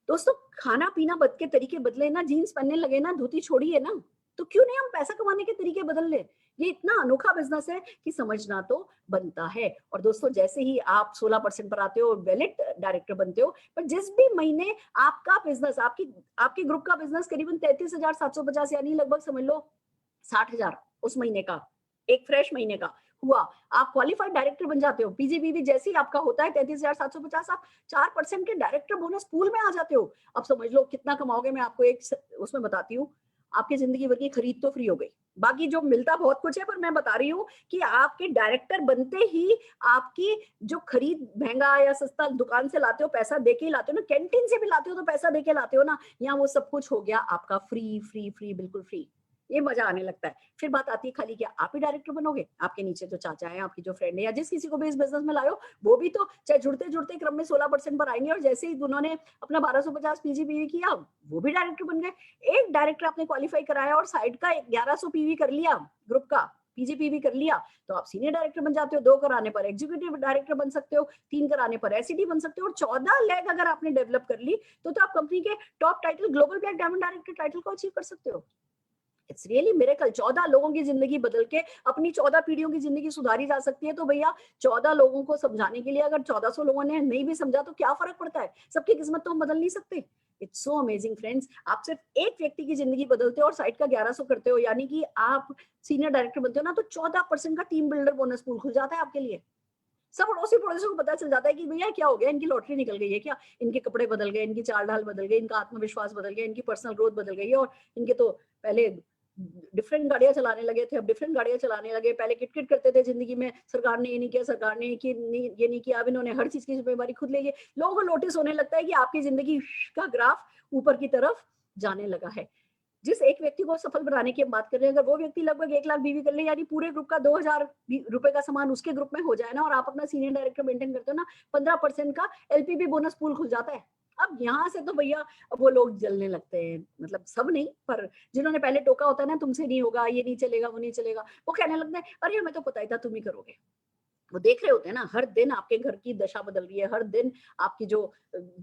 दोस्तों खाना पीना बद के तरीके बदले ना, जीन्स पहनने लगे ना, धोती छोड़िए ना, तो क्यों नहीं हम पैसा कमाने के तरीके बदल ले। ये इतना अनोखा बिजनेस है कि समझना तो बनता है। और दोस्तों जैसे ही आप 16% पर आते हो, वैलिड डायरेक्टर बनते हो, पर जिस भी महीने आपका बिजनेस, आपके ग्रुप का बिजनेस करीबन 33,750 यानी लगभग समझ लो 60,000 उस महीने का, एक फ्रेश महीने का हुआ, आप क्वालिफाइड डायरेक्टर बन जाते हो। पीजीबीवी जैसे ही आपका होता है 33,750, आप 4% के डायरेक्टर बोनस पूल में आ जाते हो। अब समझ लो कितना कमाओगे, मैं आपको एक उसमें बताती हूँ। आपकी जिंदगी भर की खरीद तो फ्री हो गई, बाकी जो मिलता बहुत कुछ है, पर मैं बता रही हूँ कि आपके डायरेक्टर बनते ही आपकी जो खरीद महंगा या सस्ता दुकान से लाते हो, पैसा दे के लाते हो ना, कैंटीन से भी लाते हो तो पैसा दे के लाते हो ना, यहाँ वो सब कुछ हो गया आपका फ्री फ्री फ्री, बिल्कुल फ्री। ये मजा आने लगता है। फिर बात आती है खाली क्या आप ही डायरेक्टर बनोगे, आपके नीचे जो चाचा है, आपकी जो फ्रेंड है, या जिस किसी को भी इस बिजनेस में लाओ, वो भी तो चाहे जुड़ते जुड़ते क्रम में 16% पर आएंगे, और जैसे ही उन्होंने अपना 1250 पीजीपीवी किया, वो भी डायरेक्टर बन गए। एक डायरेक्टर आपने क्वालिफाई कराया और साइड का 1100 पीवी कर लिया, ग्रुप का पीजीपीवी कर लिया, तो आप सीनियर डायरेक्टर बन जाते हो। 2 कराने पर एग्जीक्यूटिव डायरेक्टर बन सकते हो, 3 कराने पर एसईडी बन सकते हो, और 14 लेग अगर आपने डेवलप कर ली तो आप कंपनी के top title global black diamond director title को अचीव कर सकते हो। It's really miracle. 14 लोगों की जिंदगी बदल के अपनी 14 पीढ़ियों की जिंदगी सुधारी जा सकती है। तो भैया 14 लोगों को समझाने के लिए अगर 1400 लोगों ने नहीं भी समझा तो क्या फर्क पड़ता है, सबकी किस्मत तो हम बदल नहीं सकते। इट्स सो अमेजिंग फ्रेंड्स, आप सिर्फ एक व्यक्ति की जिंदगी बदलते हो और साइड का 1100 करते हो, यानी कि आप सीनियर डायरेक्टर बनते हो ना, तो 14% का टीम बिल्डर बोनस पूल खुल जाता है आपके लिए। सब अड़ोसी पड़ोसियों को पता चल जाता है कि भैया क्या हो गया, इनकी लॉटरी निकल गई है क्या, इनके कपड़े बदल गए, इनकी चाल ढाल बदल गई, इनका आत्मविश्वास बदल गया, इनकी पर्सनल ग्रोथ बदल गई है, और इनके तो पहले डिफरेंट गाड़ियां चलाने लगे थे, अब डिफरेंट गाड़ियां चलाने लगे, पहले किटकिट करते थे जिंदगी में, सरकार ने ये नहीं किया, सरकार ने ये नहीं किया, अब इन्होंने हर चीज की जिम्मेदारी खुद ली है। लोगों को नोटिस होने लगता है कि आपकी जिंदगी का ग्राफ ऊपर की तरफ जाने लगा है। जिस एक व्यक्ति को सफल बनाने की हम बात कर रहे हैं, अगर वो व्यक्ति लगभग 1 लाख बीवी कर ले, यानी पूरे ग्रुप का 2000 रुपए का सामान उसके ग्रुप में हो जाए ना, और आप अपना सीनियर डायरेक्टर मेंटेन करते हो ना, 15% का एलपीबी बोनस पूल खुल जाता है। अब यहाँ से तो भैया वो लोग जलने लगते हैं, मतलब सब नहीं, पर जिन्होंने पहले टोका होता है ना, तुमसे नहीं होगा, ये नहीं चलेगा, वो नहीं चलेगा, वो कहने लगते हैं अरे हमें तो पता ही था तुम ही करोगे। वो देख रहे होते हैं ना, हर दिन आपके घर की दशा बदल रही है, हर दिन आपकी जो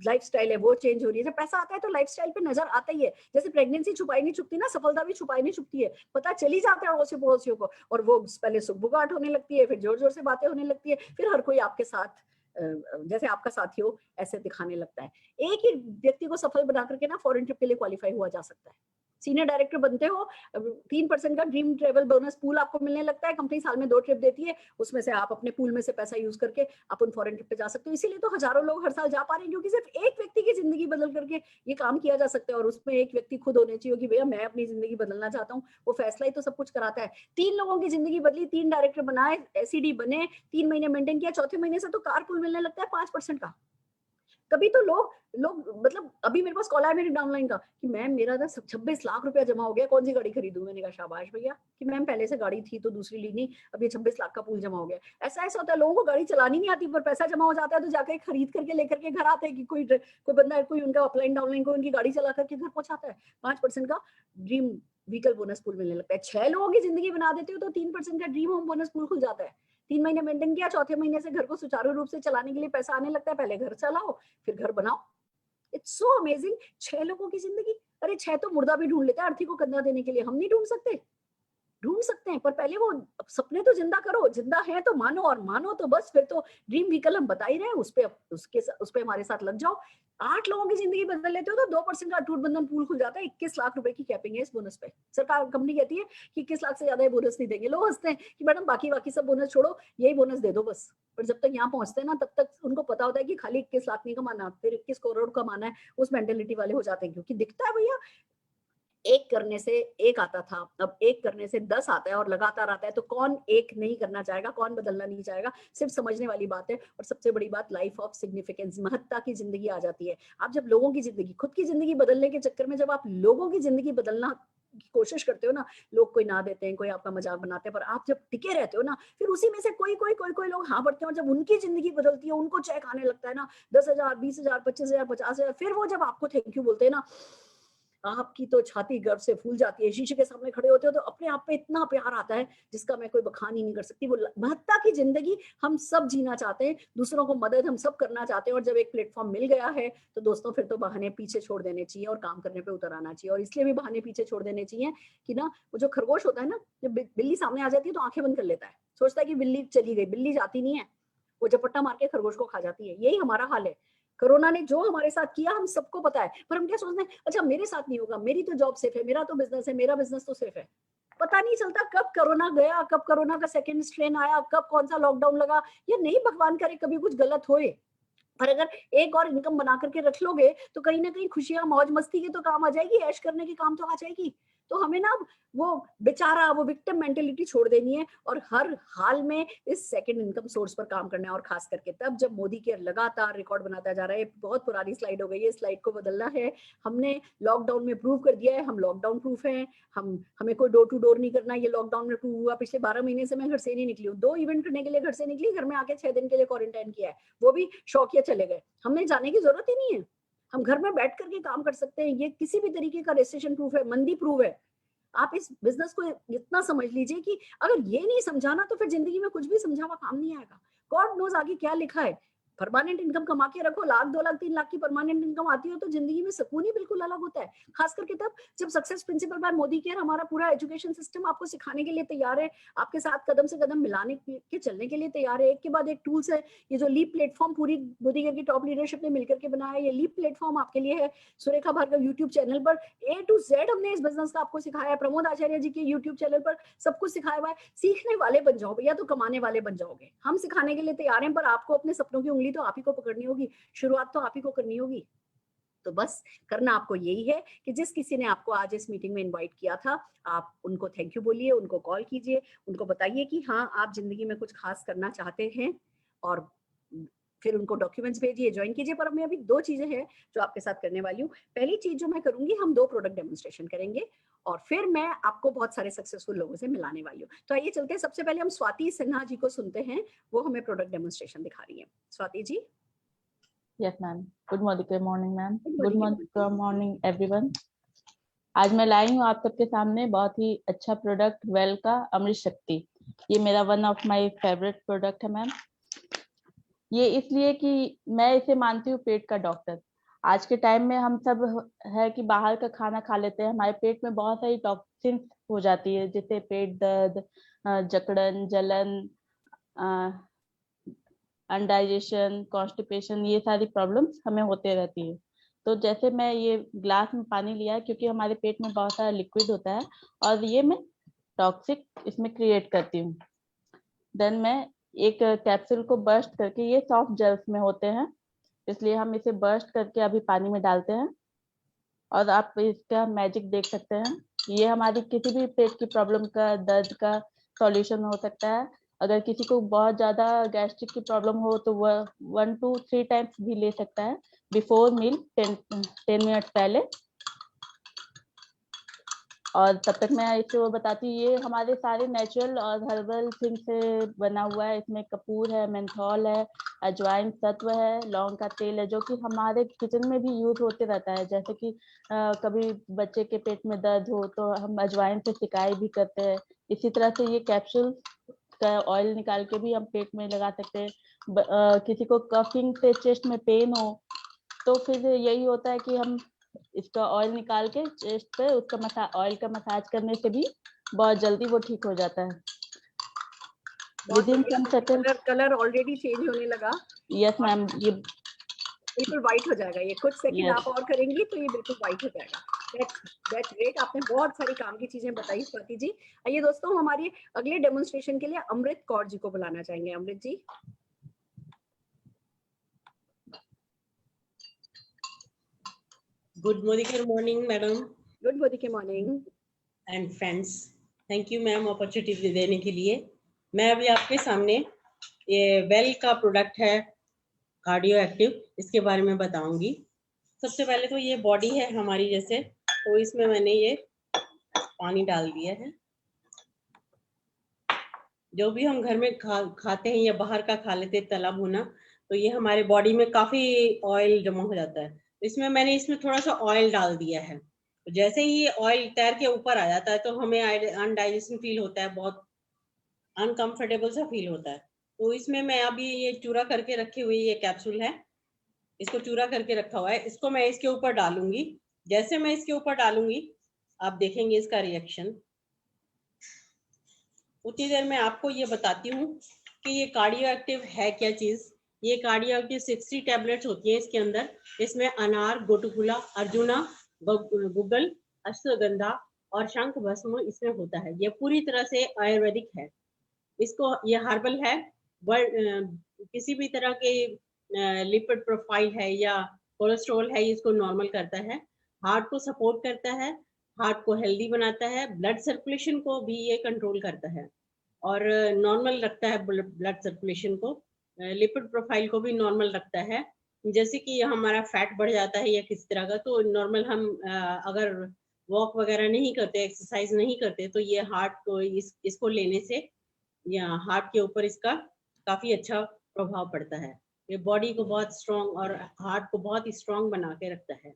लाइफस्टाइल है वो चेंज हो रही है। जब पैसा आता है तो लाइफस्टाइल पे नजर आता ही है। जैसे प्रेगनेंसी छुपाई नहीं छुपती ना, सफलता भी छुपाई नहीं छुपती है, पता चली जाता है अड़ोसी पड़ोसियों को, और वो पहले सुगबुगाहट होने लगती है, फिर जोर जोर से बातें होने लगती है, फिर हर कोई आपके साथ जैसे आपका साथी हो ऐसे दिखाने लगता है। एक ही व्यक्ति को सफल बना करके ना फॉरेन ट्रिप के लिए क्वालिफाई हुआ जा सकता है। सीनियर डायरेक्टर बनते हो, 3% का ड्रीम ट्रेवल बोनस पूल आपको मिलने लगता है, कंपनी साल में 2 ट्रिप देती है, उसमें से आप अपने पूल में से पैसा यूज करके आप उन फॉरेन ट्रिप पे जा सकते हो। इसीलिए तो हजारों लोग हर साल जा पा रहे हैं, क्योंकि सिर्फ एक व्यक्ति की जिंदगी बदल करके ये काम किया जा सकता है। और उसमें एक व्यक्ति खुद होने चाहिए कि भैया मैं अपनी जिंदगी बदलना चाहता हूँ, वो फैसला ही तो सब कुछ कराता है। 3 लोगों की जिंदगी बदली, 3 डायरेक्टर बनाए, एसीडी बने, 3 महीने मेंटेन किया, चौथे महीने से तो कार पूल मिलने लगता है 5% का। तभी तो लोग मतलब अभी मेरे पास कॉल आया मेरी डाउनलाइन का कि मैम मेरा ना 26 लाख रुपया जमा हो गया, कौन सी गाड़ी खरीदूं। मैंने कहा शाबाश भैया, कि मैम पहले से गाड़ी थी तो दूसरी ली नहीं, अब ये 26 लाख का पूल जमा हो गया। ऐसा होता है, लोगों को गाड़ी चलानी नहीं आती पर पैसा जमा हो जाता है तो जाकर खरीद करके लेकर के घर आते हैं कि कोई बंदा कोई उनका अपलाइन डाउनलाइन को उनकी गाड़ी चला करके घर पहुंचाता है। 5% का ड्रीम व्हीकल बोनस पूल मिलने लगता है। 6 लोगों की जिंदगी बना देते हो तो 3% का ड्रीम होम बोनस पूल खुल जाता है। 3 महीने मेंटेन किया, चौथे महीने से घर को सुचारू रूप से चलाने के लिए पैसा आने लगता है। पहले घर चलाओ फिर घर बनाओ। It's so amazing. 6 लोगों की जिंदगी, अरे 6 तो मुर्दा भी ढूंढ लेता है अर्थी को कंधा देने के लिए, हम नहीं ढूंढ सकते? ढूंढ सकते हैं, पर पहले वो सपने तो जिंदा करो। जिंदा है तो मानो, और मानो तो बस फिर तो ड्रीम व्हीकल हम बता ही रहे हैं, उस पे हमारे साथ लग जाओ। 8 लोगों की जिंदगी बदल लेते हो तो 2% का अटूट बंधन पूल खुल जाता है। 21 लाख रुपए की कैपिंग है इस बोनस पे। सरकार कंपनी कहती है कि 21 लाख से ज्यादा ये बोनस नहीं देंगे। लोग हंसते हैं कि मैडम बाकी सब बोनस छोड़ो, यही बोनस दे दो बस। पर जब तक यहाँ पहुंचते हैं ना, तब तक उनको पता होता है कि खाली 21 लाख नहीं कमाना, फिर 21 करोड़ कमाना है। उस मेंटेलिटी वाले हो जाते हैं, क्योंकि दिखता है भैया एक करने से एक आता था, अब एक करने से 10 आता है और लगातार आता है। तो कौन एक नहीं करना चाहेगा, कौन बदलना नहीं चाहेगा? सिर्फ समझने वाली बात है। और सबसे बड़ी बात, लाइफ ऑफ सिग्निफिकेंस, महत्ता की जिंदगी आ जाती है। आप जब लोगों की जिंदगी, खुद की जिंदगी बदलने के चक्कर में जब आप लोगों की जिंदगी बदलना की कोशिश करते हो ना, लोग कोई ना देते हैं, कोई आपका मजाक बनाते हैं, पर आप जब टिके रहते हो ना, फिर उसी में से कोई लोग हाँ बढ़ते हैं। और जब उनकी जिंदगी बदलती है, उनको चेक आने लगता है ना, 10,000, 20,000, 25,000, 50,000, फिर वो जब आपको थैंक यू बोलते हैं ना, आपकी तो छाती गर्व से फूल जाती है। शीशे के सामने खड़े होते हो तो अपने आप पे इतना प्यार आता है जिसका मैं कोई बखान ही नहीं कर सकती। वो महत्ता की जिंदगी हम सब जीना चाहते हैं, दूसरों को मदद हम सब करना चाहते हैं। और जब एक प्लेटफॉर्म मिल गया है तो दोस्तों फिर तो बहाने पीछे छोड़ देने चाहिए और काम करने पे उतर आना चाहिए। और इसलिए भी बहाने पीछे छोड़ देने चाहिए कि ना, वो जो खरगोश होता है ना, जब बिल्ली सामने आ जाती है तो आंखें बंद कर लेता है, सोचता है कि बिल्ली चली गई। बिल्ली जाती नहीं है, वो झपट्टा मार के खरगोश को खा जाती है। यही हमारा हाल है। कोरोना ने जो हमारे साथ किया हम सबको पता है, पर हम क्या सोचते हैं, अच्छा मेरे साथ नहीं होगा, मेरी तो जॉब सेफ है, मेरा तो बिजनेस है, मेरा बिजनेस तो सेफ है। पता नहीं चलता कब कोरोना गया, कब कोरोना का सेकंड स्ट्रेन आया, कब कौन सा लॉकडाउन लगा। ये नहीं भगवान करे कभी कुछ गलत होए, पर अगर एक और इनकम बना करके रख लोगे तो कहीं ना कहीं खुशियां मौज मस्ती के तो काम आ जाएगी, ऐश करने के काम तो आ जाएगी। तो हमें ना वो बेचारा, वो विक्टिम मेंटेलिटी छोड़ देनी है और हर हाल में इस सेकंड इनकम सोर्स पर काम करना है। और खास करके तब जब मोदी केयर लगातार रिकॉर्ड बनाता जा रहा है। बहुत पुरानी स्लाइड हो गई है, स्लाइड को बदलना है। हमने लॉकडाउन में प्रूव कर दिया है, हम लॉकडाउन प्रूफ है। हमें कोई डोर टू डोर नहीं करना, ये लॉकडाउन में प्रूव हुआ। पिछले 12 महीने से मैं घर से नहीं निकली हूँ। 2 इवेंट करने के लिए घर से निकली, घर में आके 6 दिन के लिए क्वारंटाइन किया है, वो भी शौकिया चले गए। हमने जाने की जरूरत ही नहीं है, हम घर में बैठ करके काम कर सकते हैं। ये किसी भी तरीके का रेजिस्ट्रेशन प्रूफ है, मंदी प्रूफ है। आप इस बिजनेस को इतना समझ लीजिए कि अगर ये नहीं समझाना तो फिर जिंदगी में कुछ भी समझा हुआ काम नहीं आएगा। गॉड नोज आगे क्या लिखा है। परमानेंट इनकम कमा के रखो, 1,00,000, 2,00,000, 3,00,000 की परमानेंट इनकम आती हो तो जिंदगी में सुकून ही बिल्कुल अलग होता है। खास करके तब जब success principal bye Modi care, हमारा पूरा एजुकेशन सिस्टम आपको सिखाने के लिए तैयार है, आपके साथ कदम से कदम मिलाने के चलने के लिए तैयार है। एक के बाद एक टूल्स है। ये जो लीप प्लेटफॉर्म पूरी मोदी केयर की टॉप लीडरशिप ने मिलकर के बनाया है, ये लीप प्लेटफॉर्म आपके लिए है। सुरेखा भार्गव यूट्यूब चैनल पर A to Z हमने इस बिजनेस का आपको सिखाया है। प्रमोद आचार्य जी के यूट्यूब चैनल पर सब कुछ सिखाया हुआ है। सीखने वाले बन जाओ भैया तो कमाने वाले बन जाओगे। हम सिखाने के लिए तैयार हैं, पर आपको अपने सपनों की उंगली तो आप ही को पकड़नी होगी, शुरुआत तो आप ही को करनी होगी। तो बस करना आपको यही है कि जिस किसी ने आपको आज इस मीटिंग में इनवाइट किया था, आप उनको थैंक यू बोलिए, उनको कॉल कीजिए, उनको बताइए कि हाँ आप जिंदगी में कुछ खास करना चाहते हैं, और फिर उनको डॉक्यूमेंट्स भेजिए, ज्वाइन कीजिए। पर मैं अभी 2 चीजें हैं जो आपके साथ करने वाली हूँ। पहली चीज जो मैं करूंगी, हम 2 प्रोडक्ट डेमोन्स्ट्रेशन करेंगे और फिर मैं आपको बहुत सारे सक्सेसफुल लोगों से मिलाने वाली हूँ। तो आइए चलते हैं, सबसे पहले हम स्वाति सिन्हा जी को सुनते हैं, वो हमें प्रोडक्ट डेमोन्स्ट्रेशन दिखा रही है। Swati ji. Yes ma'am, good morning ma'am, Good good morning everyone. आज मैं लाई हूँ आप सबके सामने बहुत ही अच्छा प्रोडक्ट वेल का अमृत शक्ति। ये मेरा one of my favourite product है मैम। ये इसलिए कि मैं इसे मानती हूँ पेट का डॉक्टर। आज के टाइम में हम सब है कि बाहर का खाना खा लेते हैं, हमारे पेट में बहुत सारी टॉक्सिन्स हो जाती है, जैसे पेट दर्द, जकड़न, जलन, अनडाइजेशन, कॉन्स्टिपेशन, ये सारी प्रॉब्लम्स हमें होते रहती है। तो जैसे मैं ये ग्लास में पानी लिया क्योंकि हमारे पेट में बहुत सारा लिक्विड होता है और ये मैं टॉक्सिक इसमें क्रिएट करती हूँ। देन मैं एक कैप्सूल को बर्स्ट करके, ये सॉफ्ट जेल्स में होते हैं इसलिए हम इसे बर्स्ट करके अभी पानी में डालते हैं और आप इसका मैजिक देख सकते हैं। ये हमारी किसी भी पेट की प्रॉब्लम का, दर्द का सॉल्यूशन हो सकता है। अगर किसी को बहुत ज्यादा गैस्ट्रिक की प्रॉब्लम हो तो वह 1 to 3 टाइम्स भी ले सकता है बिफोर मील, 10 मिनट पहले। और तब तक मैं इसे वो बताती हूँ, ये हमारे सारे नेचुरल और हर्बल थिंग से बना हुआ है। इसमें कपूर है, मेंथॉल है, अजवाइन सत्व है, लौंग का तेल है, जो कि हमारे किचन में भी यूज होते रहता है। जैसे कि कभी बच्चे के पेट में दर्द हो तो हम अजवाइन से सिकाई भी करते हैं। इसी तरह से ये कैप्सूल का ऑयल निकाल के भी हम पेट में लगा सकते हैं। किसी को कफिंग से चेस्ट में पेन हो तो फिर यही होता है कि हम इसका ऑयल निकाल के चेस्ट पे उसका ऑयल का मसाज करने से भी बहुत जल्दी वो ठीक हो जाता है। कलर ऑलरेडी चेंज होने लगा। यस मैम, ये बिल्कुल व्हाइट हो जाएगा। ये कुछ सेकंड Yes. आप और करेंगी तो ये बिल्कुल व्हाइट हो जाएगा। That's great. आपने बहुत सारी काम की चीजें बताई स्वाति जी। आइए दोस्तों, हमारे अगले डेमोन्स्ट्रेशन के लिए अमृत कौर जी को बुलाना चाहेंगे। अमृत जी। Good morning, madam. Good morning. And friends, thank you ma'am opportunity देने के लिए। मैं अभी आपके सामने ये वेल का प्रोडक्ट है कार्डियो एक्टिव, इसके बारे में बताऊंगी। सबसे पहले तो ये बॉडी है हमारी जैसे, तो इसमें मैंने ये पानी डाल दिया है। जो भी हम घर में खाते हैं या बाहर का खा लेते हैं तला भुना, तो ये हमारे बॉडी में काफी ऑयल जमा हो जाता है। इसमें मैंने थोड़ा सा ऑयल डाल दिया है। तो जैसे ही ये ऑयल तैर के ऊपर आ जाता है तो हमें अनडाइजेशन फील होता है, बहुत अनकंफर्टेबल सा फील होता है। तो इसमें मैं अभी ये चूरा करके रखी हुई ये कैप्सूल है, इसको चूरा करके रखा हुआ है, इसको मैं इसके ऊपर डालूंगी। जैसे मैं इसके ऊपर डालूंगी आप देखेंगे इसका रिएक्शन। उतनी देर में आपको ये बताती हूँ कि ये कार्डियो एक्टिव है क्या चीज। ये कार्डियो एक्टिव 60 टैबलेट्स होती हैं इसके अंदर। इसमें अनार, गोटुकुला, अर्जुना, गुगल, अश्वगंधा और शंख भस्म इसमें होता है। ये पूरी तरह से आयुर्वेदिक है। इसको ये हर्बल है, किसी भी तरह के लिपिड प्रोफाइल है या कोलेस्ट्रॉल है, इसको नॉर्मल करता है, हार्ट को सपोर्ट करता है, हार्ट को हेल्दी बनाता है, ब्लड सर्कुलेशन को भी ये कंट्रोल करता है और नॉर्मल रखता है ब्लड सर्कुलेशन को, लिपिड प्रोफाइल को भी नॉर्मल रखता है। जैसे कि हमारा फैट बढ़ जाता है या किसी तरह का, तो नॉर्मल हम अगर वॉक वगैरह नहीं करते, एक्सरसाइज नहीं करते, तो ये हार्ट को इसको लेने से या हार्ट के ऊपर इसका काफी अच्छा प्रभाव पड़ता है। ये बॉडी को बहुत स्ट्रॉन्ग और हार्ट को बहुत ही स्ट्रॉन्ग बना के रखता है।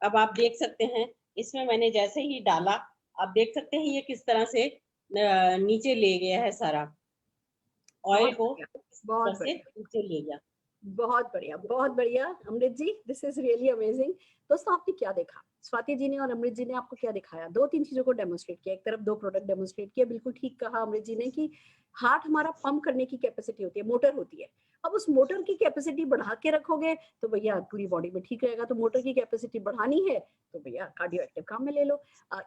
अब आप देख सकते हैं इसमें मैंने जैसे ही डाला, आप देख सकते हैं ये किस तरह से नीचे ले गया है, सारा ऑयल को बहुत से नीचे ले गया। बहुत बढ़िया अमृत जी, दिस इज रियली अमेजिंग। दोस्तों आपने क्या देखा, स्वाति जी ने और अमृत जी ने आपको क्या दिखाया? 2-3 चीजों को डेमोन्स्ट्रेट किया। एक तरफ 2 प्रोडक्ट डेमोन्स्ट्रेट किया। बिल्कुल ठीक कहा अमृत जी ने कि हार्ट हमारा पंप करने की कैपेसिटी होती है, मोटर होती है। अब उस मोटर की कैपेसिटी बढ़ा के रखोगे तो भैया पूरी बॉडी में ठीक रहेगा। तो मोटर की कैपेसिटी बढ़ानी है तो भैया कार्डियो एक्टिव काम में ले लो।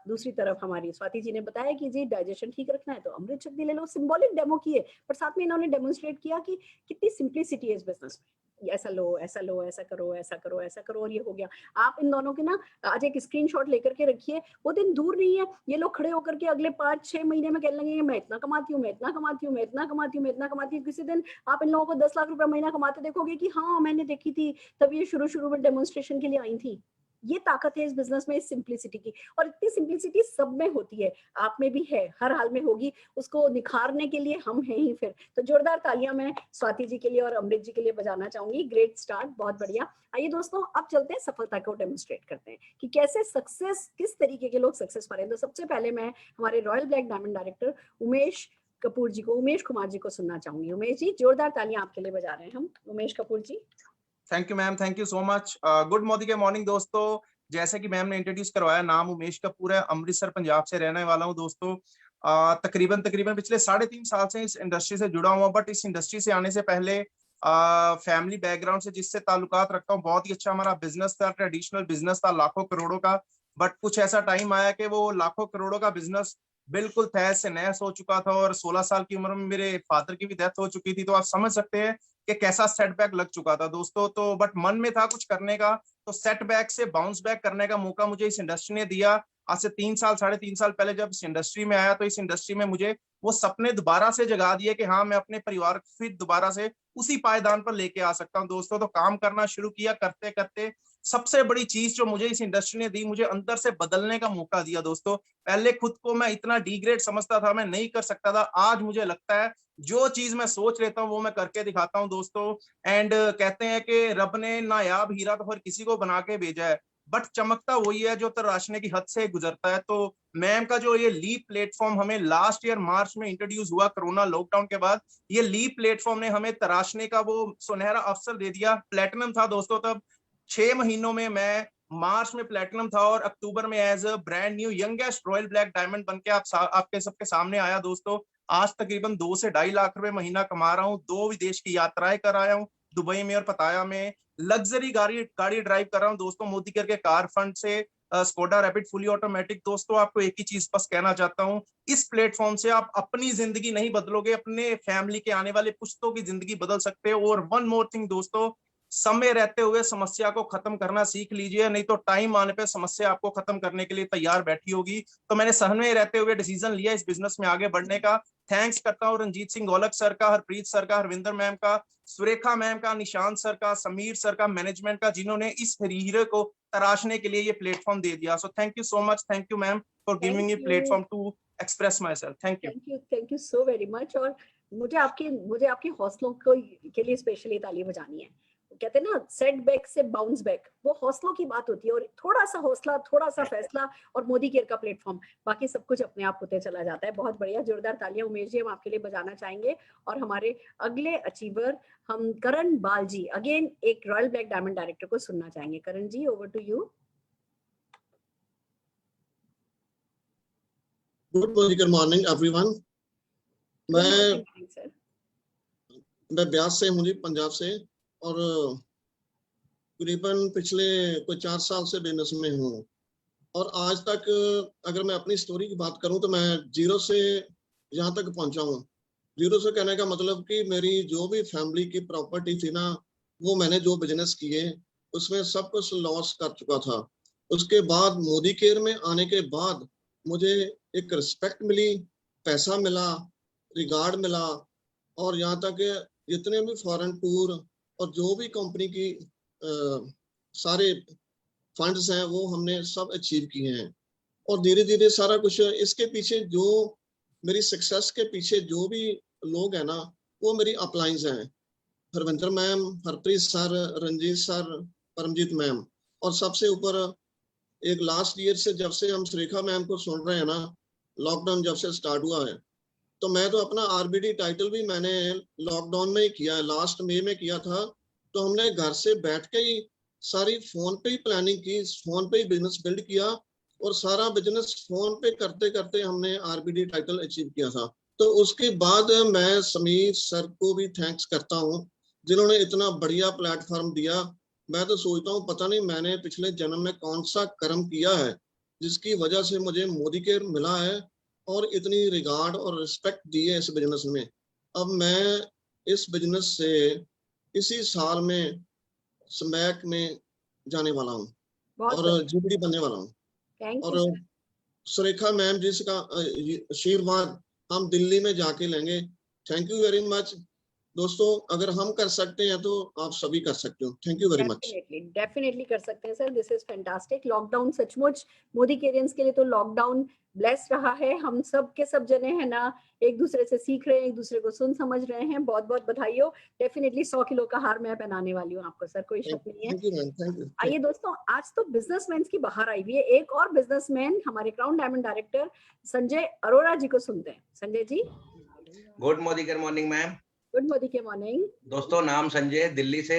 दूसरी तरफ हमारी स्वाति जी ने बताया कि जी डाइजेशन ठीक रखना है तो अमृत शक्ति ले लो। सिंबॉलिक डेमो किए, पर साथ में इन्होंने डेमोन्स्ट्रेट किया कि कितनी सिंप्लिसिटी है इस बिजनेस में। ऐसा लो, ऐसा लो, ऐसा करो, ऐसा करो, ऐसा करो, और ये हो गया। आप इन दोनों के ना आज एक स्क्रीनशॉट लेकर के रखिए, वो दिन दूर नहीं है ये लोग खड़े होकर के अगले 5-6 महीने में कहने लगेंगे मैं इतना कमाती हूँ, मैं इतना कमाती हूँ, मैं इतना कमाती हूँ, मैं इतना कमाती हूँ। किसी दिन आप इन लोगों को 10 लाख रुपए महीना कमाते देखोगे कि हाँ मैंने देखी थी, तब ये शुरू में डेमोन्स्ट्रेशन के लिए आई थी। ये ताकत है इस बिजनेस में, इस सिंप्लिसिटी की। और इतनी सिंप्लिसिटी सब में होती है, आप में भी है, हर हाल में होगी। उसको निखारने के लिए हम हैं ही फिर। तो जोरदार तालियां मैं स्वाति जी के लिए और अमृत जी के लिए बजाना चाहूंगी। ग्रेट स्टार्ट, बहुत बढ़िया। आइए दोस्तों अब चलते हैं, सफलता को डेमोन्स्ट्रेट करते हैं कि कैसे सक्सेस, किस तरीके के लोग सक्सेस पा रहे हैं। तो सबसे पहले मैं हमारे royal black diamond director Umesh Kapoor ji को, उमेश कुमार जी को सुनना चाहूंगी। उमेश जी, जोरदार तालियां आपके लिए बजा रहे हैं हम। Umesh Kapoor ji. Thank you ma'am, thank you so much. Good morning दोस्तों। जैसे कि मैम ने इंट्रोड्यूस करवाया, नाम उमेश कपूर है, अमृतसर पंजाब से रहने वाला हूं दोस्तों। तकरीबन पिछले 3.5 साल से इस इंडस्ट्री से जुड़ा हुआ। बट इस इंडस्ट्री से आने से पहले फैमिली बैकग्राउंड से जिससे ताल्लुकात रखता हूँ। बहुत ही अच्छा हमारा बिजनेस था, ट्रेडिशनल बिजनेस था लाखों करोड़ों का, बट कुछ ऐसा टाइम आया कि वो लाखों करोड़ों का बिजनेस बिल्कुल तहस से नहस हो चुका था और 16 साल की उम्र में मेरे फादर की भी डेथ हो चुकी थी। तो आप समझ सकते हैं कि कैसा सेटबैक लग चुका था दोस्तों। तो बट मन में था कुछ करने का, तो सेटबैक से बाउंस बैक करने का मौका मुझे इस इंडस्ट्री ने दिया। आज से 3 साल 3.5 साल पहले जब इस इंडस्ट्री में आया, तो इस इंडस्ट्री में मुझे वो सपने दोबारा से जगा दिए कि हाँ, मैं अपने परिवार को फिर दोबारा से उसी पायदान पर लेके आ सकता हूँ दोस्तों। तो काम करना शुरू किया, करते करते सबसे बड़ी चीज जो मुझे इस इंडस्ट्री ने दी, मुझे अंदर से बदलने का मौका दिया दोस्तों। पहले खुद को मैं इतना डिग्रेड समझता था, मैं नहीं कर सकता था। आज मुझे लगता है जो चीज मैं सोच लेता हूँ वो मैं करके दिखाता हूँ दोस्तों। एंड कहते हैं कि रब ने नायाब हीरा तो हर किसी को बना के भेजा है, बट चमकता वही है जो तराशने की हद से गुजरता है। तो मैम का जो ये लीप प्लेटफॉर्म हमें लास्ट ईयर मार्च में इंट्रोड्यूस हुआ कोरोना लॉकडाउन के बाद, ये लीप प्लेटफॉर्म ने हमें तराशने का वो सुनहरा अवसर दे दिया। प्लेटिनम था दोस्तों तब, 6 महीनों में मैं मार्च में प्लेटिनम था और अक्टूबर में as a brand new youngest royal black diamond बनके आपके सबके सामने आया दोस्तों। आज तकरीबन 2 से 2.5 लाख रुपए महीना कमा रहा हूँ, 2 विदेश की यात्राएं कर आया हूँ, दुबई में और पताया में। लग्जरी गाड़ी ड्राइव कर रहा हूँ दोस्तों, मोदी करके कार फंड से स्कोडा रैपिड फुली ऑटोमेटिक। दोस्तों आपको एक ही चीज बस कहना चाहता हूँ, इस प्लेटफॉर्म से आप अपनी जिंदगी नहीं बदलोगे, अपने फैमिली के आने वाले पुश्तों की जिंदगी बदल सकते हो। और वन मोर थिंग दोस्तों, समय रहते हुए समस्या को खत्म करना सीख लीजिए, नहीं तो टाइम आने पे समस्या आपको खत्म करने के लिए तैयार बैठी होगी। तो मैंने सहमे रहते हुए डिसीजन लिया इस बिजनेस में आगे बढ़ने का। थैंक्स करता हूँ रंजीत सिंह गोलक सर का, हरप्रीत सर का, हरविंदर मैम का, सुरेखा मैम का, निशांत सर का, समीर सर का, मैनेजमेंट का, जिन्होंने इस हीरे को तराशने के लिए ये प्लेटफॉर्म दे दिया। So thank you so much, thank you ma'am for giving me platform to express myself. Thank you, thank you so very much. और मुझे आपके हौसलों के लिए स्पेशली ताली बजानी है। कहते हैं ना, सेटबैक से बाउंस बैक, वो हौसलों की बात होती है। और थोड़ा सा हौसला, थोड़ा सा फैसला और मोदी केयर का प्लेटफॉर्म, बाकी सब कुछ अपने आप होते चला जाता है। बहुत बढ़िया, जोरदार तालियां उमेश जी हम आपके लिए बजाना चाहेंगे। और हमारे अगले अचीवर हम करण बाल जी, अगेन एक रॉयल ब्लैक डायमंड डायरेक्टर को सुनना चाहेंगे। Karan ji, over to you. Good morning everyone. मैं ब्यास से हूँ जी, पंजाब से, और करीबन पिछले कोई 4 साल से बिजनेस में हूँ। और आज तक अगर मैं अपनी स्टोरी की बात करूँ तो मैं जीरो से यहाँ तक पहुँचा हूँ। जीरो से कहने का मतलब कि मेरी जो भी फैमिली की प्रॉपर्टी थी ना, वो मैंने जो बिजनेस किए उसमें सब कुछ लॉस कर चुका था। उसके बाद मोदी केयर में आने के बाद मुझे एक रिस्पेक्ट मिली, पैसा मिला, रिगार्ड मिला, और यहाँ तक जितने भी फॉरेन टूर और जो भी कंपनी की सारे फंड्स हैं वो हमने सब अचीव किए हैं। और धीरे धीरे सारा कुछ इसके पीछे, जो मेरी सक्सेस के पीछे जो भी लोग हैं ना, वो मेरी अपलाइंस हैं। Harvinder ma'am, Harpreet sir, Ranjeet sir, Paramjit ma'am, और सबसे ऊपर एक लास्ट ईयर से जब से हम सुरेखा मैम को सुन रहे हैं ना, लॉकडाउन जब से स्टार्ट हुआ है, तो मैं तो अपना आरबीडी टाइटल भी मैंने लॉकडाउन में ही किया है, लास्ट मई में किया था। तो हमने घर से बैठ के ही सारी फोन पे ही प्लानिंग की, फोन पे ही बिजनेस बिल्ड किया, और सारा बिजनेस फोन पे करते करते हमने आरबीडी टाइटल अचीव किया था। तो उसके बाद मैं समीर सर को भी थैंक्स करता हूँ, जिन्होंने इतना बढ़िया प्लेटफॉर्म दिया। मैं तो सोचता हूँ पता नहीं मैंने पिछले जन्म में कौन सा कर्म किया है जिसकी वजह से मुझे मोदी केयर मिला है और इतनी रिगार्ड और रिस्पेक्ट दी है इस बिजनेस में। अब मैं इस बिजनेस से इसी साल में स्मैक में जाने वाला हूँ और जीबीडी बनने वाला हूँ। और सुरेखा मैम जिसका आशीर्वाद हम दिल्ली में जाके लेंगे। थैंक यू वेरी मच दोस्तों, अगर हम कर सकते हैं तो आप सभी कर सकते हो। Thank you very much. Definitely कर सकते हैं sir, this is fantastic. Lockdown सचमुच मोदी केरियंस के लिए तो लॉकडाउन ब्लेस रहा है। हम सब के सब जने हैं ना, एक दूसरे से सीख रहे हैं, एक दूसरे को सुन समझ रहे हैं। बहुत बहुत बधाई हो। डेफिनेटली 100 किलो का हार मैं पहनाने वाली हूँ आपको सर, कोई शक नहीं है। आइए दोस्तों, आज तो बिजनेसमैन की बाहर आई हुई है। एक और बिजनेसमैन, हमारे crown diamond director Sanjay Arora ji को सुनते हैं। Sanjay ji. Good morning ma'am. Good morning के मॉर्निंग। दोस्तों, नाम संजय, दिल्ली से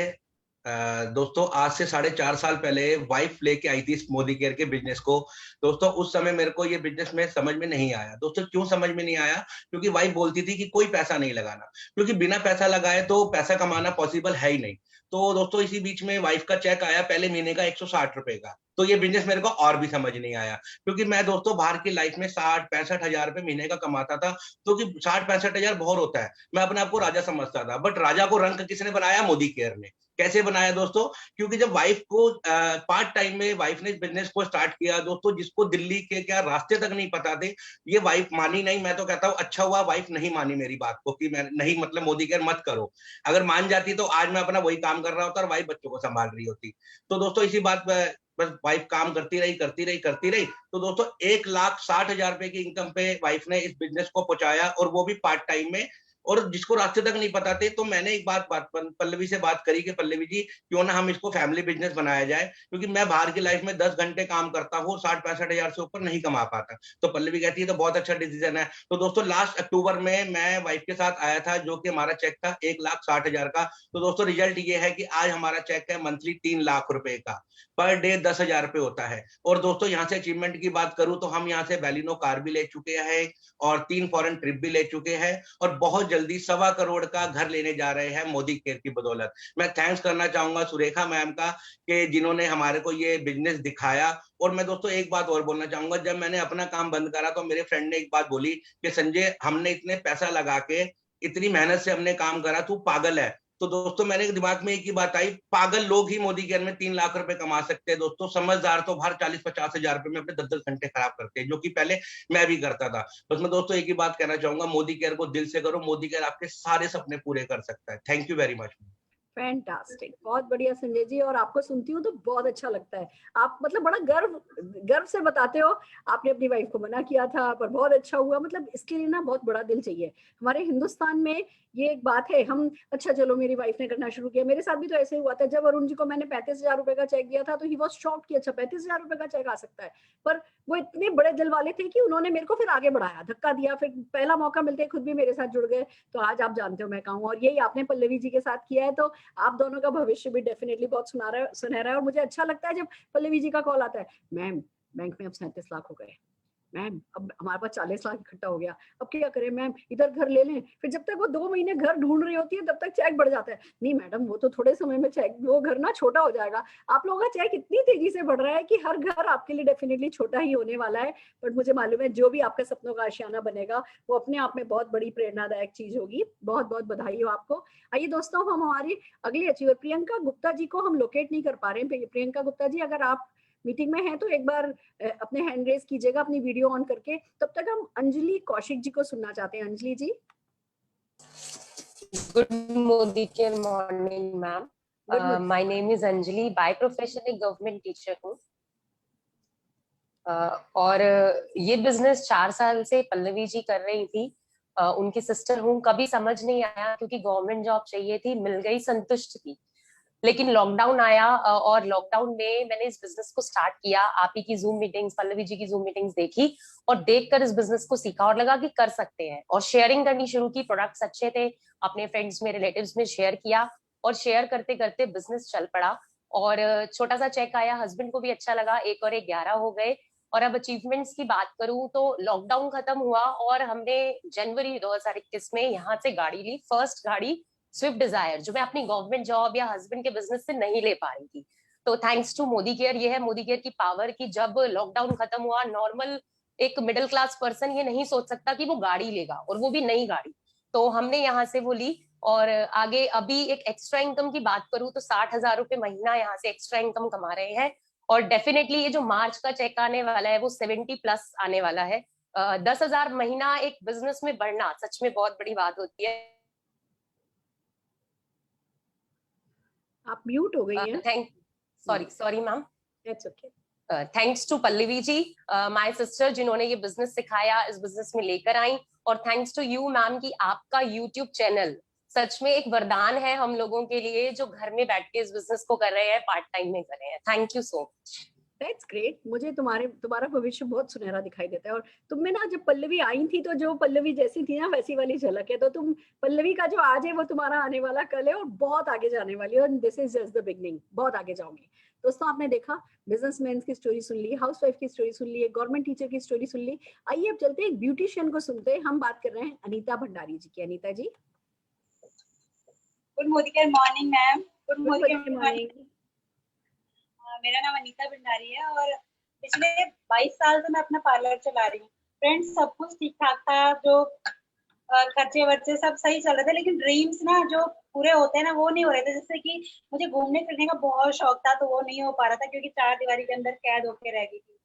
दोस्तों आज से 4.5 साल पहले वाइफ लेके आई थी इस मोदी केयर के बिजनेस को। दोस्तों उस समय मेरे को ये बिजनेस में समझ में नहीं आया। दोस्तों क्यों समझ में नहीं आया? क्योंकि वाइफ बोलती थी कि कोई पैसा नहीं लगाना, क्योंकि बिना पैसा लगाए तो पैसा कमाना पॉसिबल है ही नहीं। तो दोस्तों इसी बीच में वाइफ का चेक आया पहले महीने का 160 रुपए का, तो ये बिजनेस मेरे को और भी समझ नहीं आया, क्योंकि मैं दोस्तों बाहर की लाइफ में 60-65 हजार रुपए महीने का कमाता था, तो कि 60-65 हजार बहुत होता है, मैं अपने आप को राजा समझता था। बट राजा को रंग किसने बनाया? मोदी केयर ने। कैसे बनाया दोस्तों? क्योंकि जब वाइफ को पार्ट टाइम में वाइफ ने बिजनेस को स्टार्ट किया दोस्तों, जिसको दिल्ली के क्या रास्ते तक नहीं पता थे, ये वाइफ मानी नहीं। मैं तो कहता हूँ अच्छा हुआ वाइफ नहीं मानी मेरी बात को, कि मैं नहीं मतलब मोदी केयर मत करो। अगर मान जाती तो आज मैं अपना वही काम कर रहा होता और वाइफ बच्चों को संभाल रही होती। तो दोस्तों इसी बात पर बस वाइफ काम करती रही। तो दोस्तों 1,60,000 रुपए की इनकम पे वाइफ ने इस बिजनेस को पहुंचाया, और वो भी पार्ट टाइम में, और जिसको रास्ते तक नहीं पता थे। तो मैंने एक बात पल्लवी से बात करी कि पल्लवी जी क्यों ना हम इसको फैमिली बिजनेस बनाया जाए, क्योंकि मैं बाहर की लाइफ में 10 घंटे काम करता हूँ, 60-65 हजार से ऊपर नहीं कमा पाता। तो पल्लवी कहती है तो बहुत अच्छा डिसीजन है। तो दोस्तों लास्ट अक्टूबर में मैं वाइफ के साथ आया था, जो कि हमारा चेक था 1,60,000 का। तो दोस्तों रिजल्ट ये है कि आज हमारा चेक है मंथली 3 लाख रुपए का, पर डे 10,000 रुपए होता है। और दोस्तों यहाँ से अचीवमेंट की बात करूं तो हम यहाँ से बैलिनो कार भी ले चुके हैं, और 3 फॉरेन ट्रिप भी ले चुके हैं, और बहुत जल्दी 1.25 करोड़ का घर लेने जा रहे हैं मोदी केयर की बदौलत। मैं थैंक्स करना चाहूंगा सुरेखा मैम का, कि जिन्होंने हमारे को ये बिजनेस दिखाया। और मैं दोस्तों एक बात और बोलना चाहूंगा, जब मैंने अपना काम बंद करा तो मेरे फ्रेंड ने एक बात बोली कि संजय हमने इतने पैसा लगा के इतनी मेहनत से हमने काम करा, तू पागल है। तो दोस्तों मेरे दिमाग में एक ही बात आई, पागल लोग ही मोदी केयर में 3 लाख रुपए कमा सकते हैं दोस्तों, समझदार तो हर 40-50 हजार रुपए में अपने 10-10 घंटे खराब करते हैं, जो कि पहले मैं भी करता था। बस मैं दोस्तों एक ही बात कहना चाहूंगा, मोदी केयर को दिल से करो, मोदी केयर आपके सारे सपने पूरे कर सकता है। Thank you very much. Fantastic, बहुत बढ़िया संजय जी। और आपको सुनती हूँ तो बहुत अच्छा लगता है। आप मतलब बड़ा गर्व से बताते हो, आपने अपनी वाइफ को मना किया था पर बहुत अच्छा हुआ। मतलब इसके लिए ना बहुत बड़ा दिल चाहिए। हमारे हिंदुस्तान में ये एक बात है, हम अच्छा चलो मेरी वाइफ ने करना शुरू किया। मेरे साथ भी तो ऐसे हुआ था, जब अरुण जी को मैंने 35,000 रुपए का चेक दिया था तो ही वॉज शॉक्ड कि अच्छा 35,000 रुपए का चेक आ सकता है। पर वो इतने बड़े दिल वाले थे कि उन्होंने मेरे को फिर आगे बढ़ाया, धक्का दिया, फिर पहला मौका मिलते ही खुद भी मेरे साथ जुड़ गए। तो आज आप जानते हो मैं कहूँ, और यही आपने पल्लवी जी के साथ किया है। तो आप दोनों का भविष्य भी डेफिनेटली बहुत सुनहरा है। और मुझे अच्छा लगता है जब पल्लवी जी का कॉल आता है, मैम बैंक में अब 37 लाख हो गए, मैम अब हमारे पास 40 लाख इकट्ठा हो गया, अब क्या करें मैम, इधर घर ले लें। फिर जब तक वो 2 महीने घर ढूंढ रही होती है तब तक चेक बढ़ जाता है। नहीं मैडम वो तो थोड़े समय में चेक, वो घर ना छोटा हो जाएगा। आप लोगों का चेक इतनी तेजी से बढ़ रहा है कि हर घर आपके लिए डेफिनेटली छोटा ही होने वाला है। बट मुझे मालूम है जो भी आपका सपनों का आशियाना बनेगा वो अपने आप में बहुत बड़ी प्रेरणादायक चीज होगी। बहुत बहुत बधाई हो आपको। आइए दोस्तों, हम हमारी अगली अचीवर प्रियंका गुप्ता जी को हम लोकेट नहीं कर पा रहे हैं। प्रियंका गुप्ता जी अगर आप मीटिंग में हैं तो एक बार अपने हैंड रेज कीजिएगा अपनी वीडियो ऑन करके। तब तक हम अंजलि कौशिक जी को सुनना चाहते हैं। Anjali ji. Good Modicare morning ma'am. My name is Anjali, by profession एक गवर्नमेंट टीचर हूँ। और ये बिजनेस 4 साल से पल्लवी जी कर रही थी। उनकी सिस्टर हूँ। कभी समझ नहीं आया क्योंकि गवर्नमेंट जॉब चाहिए थी, मिल गई, संतुष्ट थी। लेकिन लॉकडाउन आया और लॉकडाउन में मैंने इस बिजनेस को स्टार्ट किया। आप ही की जूम मीटिंग्स, पल्लवी जी की जूम मीटिंग्स देखी और देखकर इस बिजनेस को सीखा और लगा कि कर सकते हैं, और शेयरिंग करनी शुरू की। प्रोडक्ट्स अच्छे थे, अपने फ्रेंड्स में, रिलेटिव्स में शेयर किया, और शेयर करते करते बिजनेस चल पड़ा। और छोटा सा चेक आया, हस्बैंड को भी अच्छा लगा, 1 और 1 11 हो गए। और अब अचीवमेंट्स की बात करूं तो लॉकडाउन खत्म हुआ और हमने जनवरी 2021 में यहाँ से गाड़ी ली, फर्स्ट गाड़ी स्विफ्ट डिजायर, जो मैं अपनी गवर्नमेंट जॉब या हस्बैंड के बिजनेस से नहीं ले पा रही थी। तो थैंक्स टू मोदी केयर, ये है मोदी केयर की पावर कि जब लॉकडाउन खत्म हुआ, नॉर्मल एक मिडिल क्लास पर्सन ये नहीं सोच सकता कि वो गाड़ी लेगा, और वो भी नई गाड़ी। तो हमने यहाँ से वो ली। और आगे अभी एक एक्स्ट्रा इनकम की बात करूं तो 60,000 रुपए महीना यहाँ से एक्स्ट्रा इनकम कमा रहे हैं। और डेफिनेटली ये जो मार्च का चेक आने वाला है वो 70+ आने वाला है। 10,000 महीना एक बिजनेस में बढ़ना सच में बहुत बड़ी बात होती है। आप म्यूट हो गई हैं। Sorry ma'am. It's okay. Thanks to Pallavi ji, my sister, जिन्होंने ये बिजनेस सिखाया, इस बिजनेस में लेकर आई। और थैंक्स टू यू मैम कि आपका यूट्यूब चैनल सच में एक वरदान है हम लोगों के लिए, जो घर में बैठ के इस बिजनेस को कर रहे हैं, पार्ट टाइम में कर रहे हैं। Thank you so much. That's great. मुझे तुम्हारा भविष्य बहुत सुनहरा दिखाई देता है। और तुम में ना जब पल्लवी आई थी तो जो पल्लवी जैसी थी ना वैसी वाली झलक है। तो तुम पल्लवी का जो आज है वो तुम्हारा आने वाला कल है और बहुत आगे जाने वाली है। और this is just the beginning, बहुत आगे जाओगे। दोस्तों आपने देखा बिजनेसमैन की स्टोरी सुन ली, हाउसवाइफ की स्टोरी सुन ली, एक गवर्नमेंट टीचर की स्टोरी सुन ली। आइए अब चलते हैं एक ब्यूटिशियन को सुनते हैं। हम बात कर रहे हैं अनीता भंडारी जी की। Anita ji. Good morning ma'am. Good morning. मेरा नाम अनीता भंडारी है और पिछले 22 साल से मैं अपना पार्लर चला रही हूँ। फ्रेंड्स सब कुछ ठीक ठाक था, जो खर्चे वर्चे सब सही चल रहे थे, लेकिन ड्रीम्स ना जो पूरे होते हैं ना वो नहीं हो रहे थे। जैसे कि मुझे घूमने फिरने का बहुत शौक था, तो वो नहीं हो पा रहा था क्योंकि 4 दीवारी के अंदर कैद होके रह गई थी।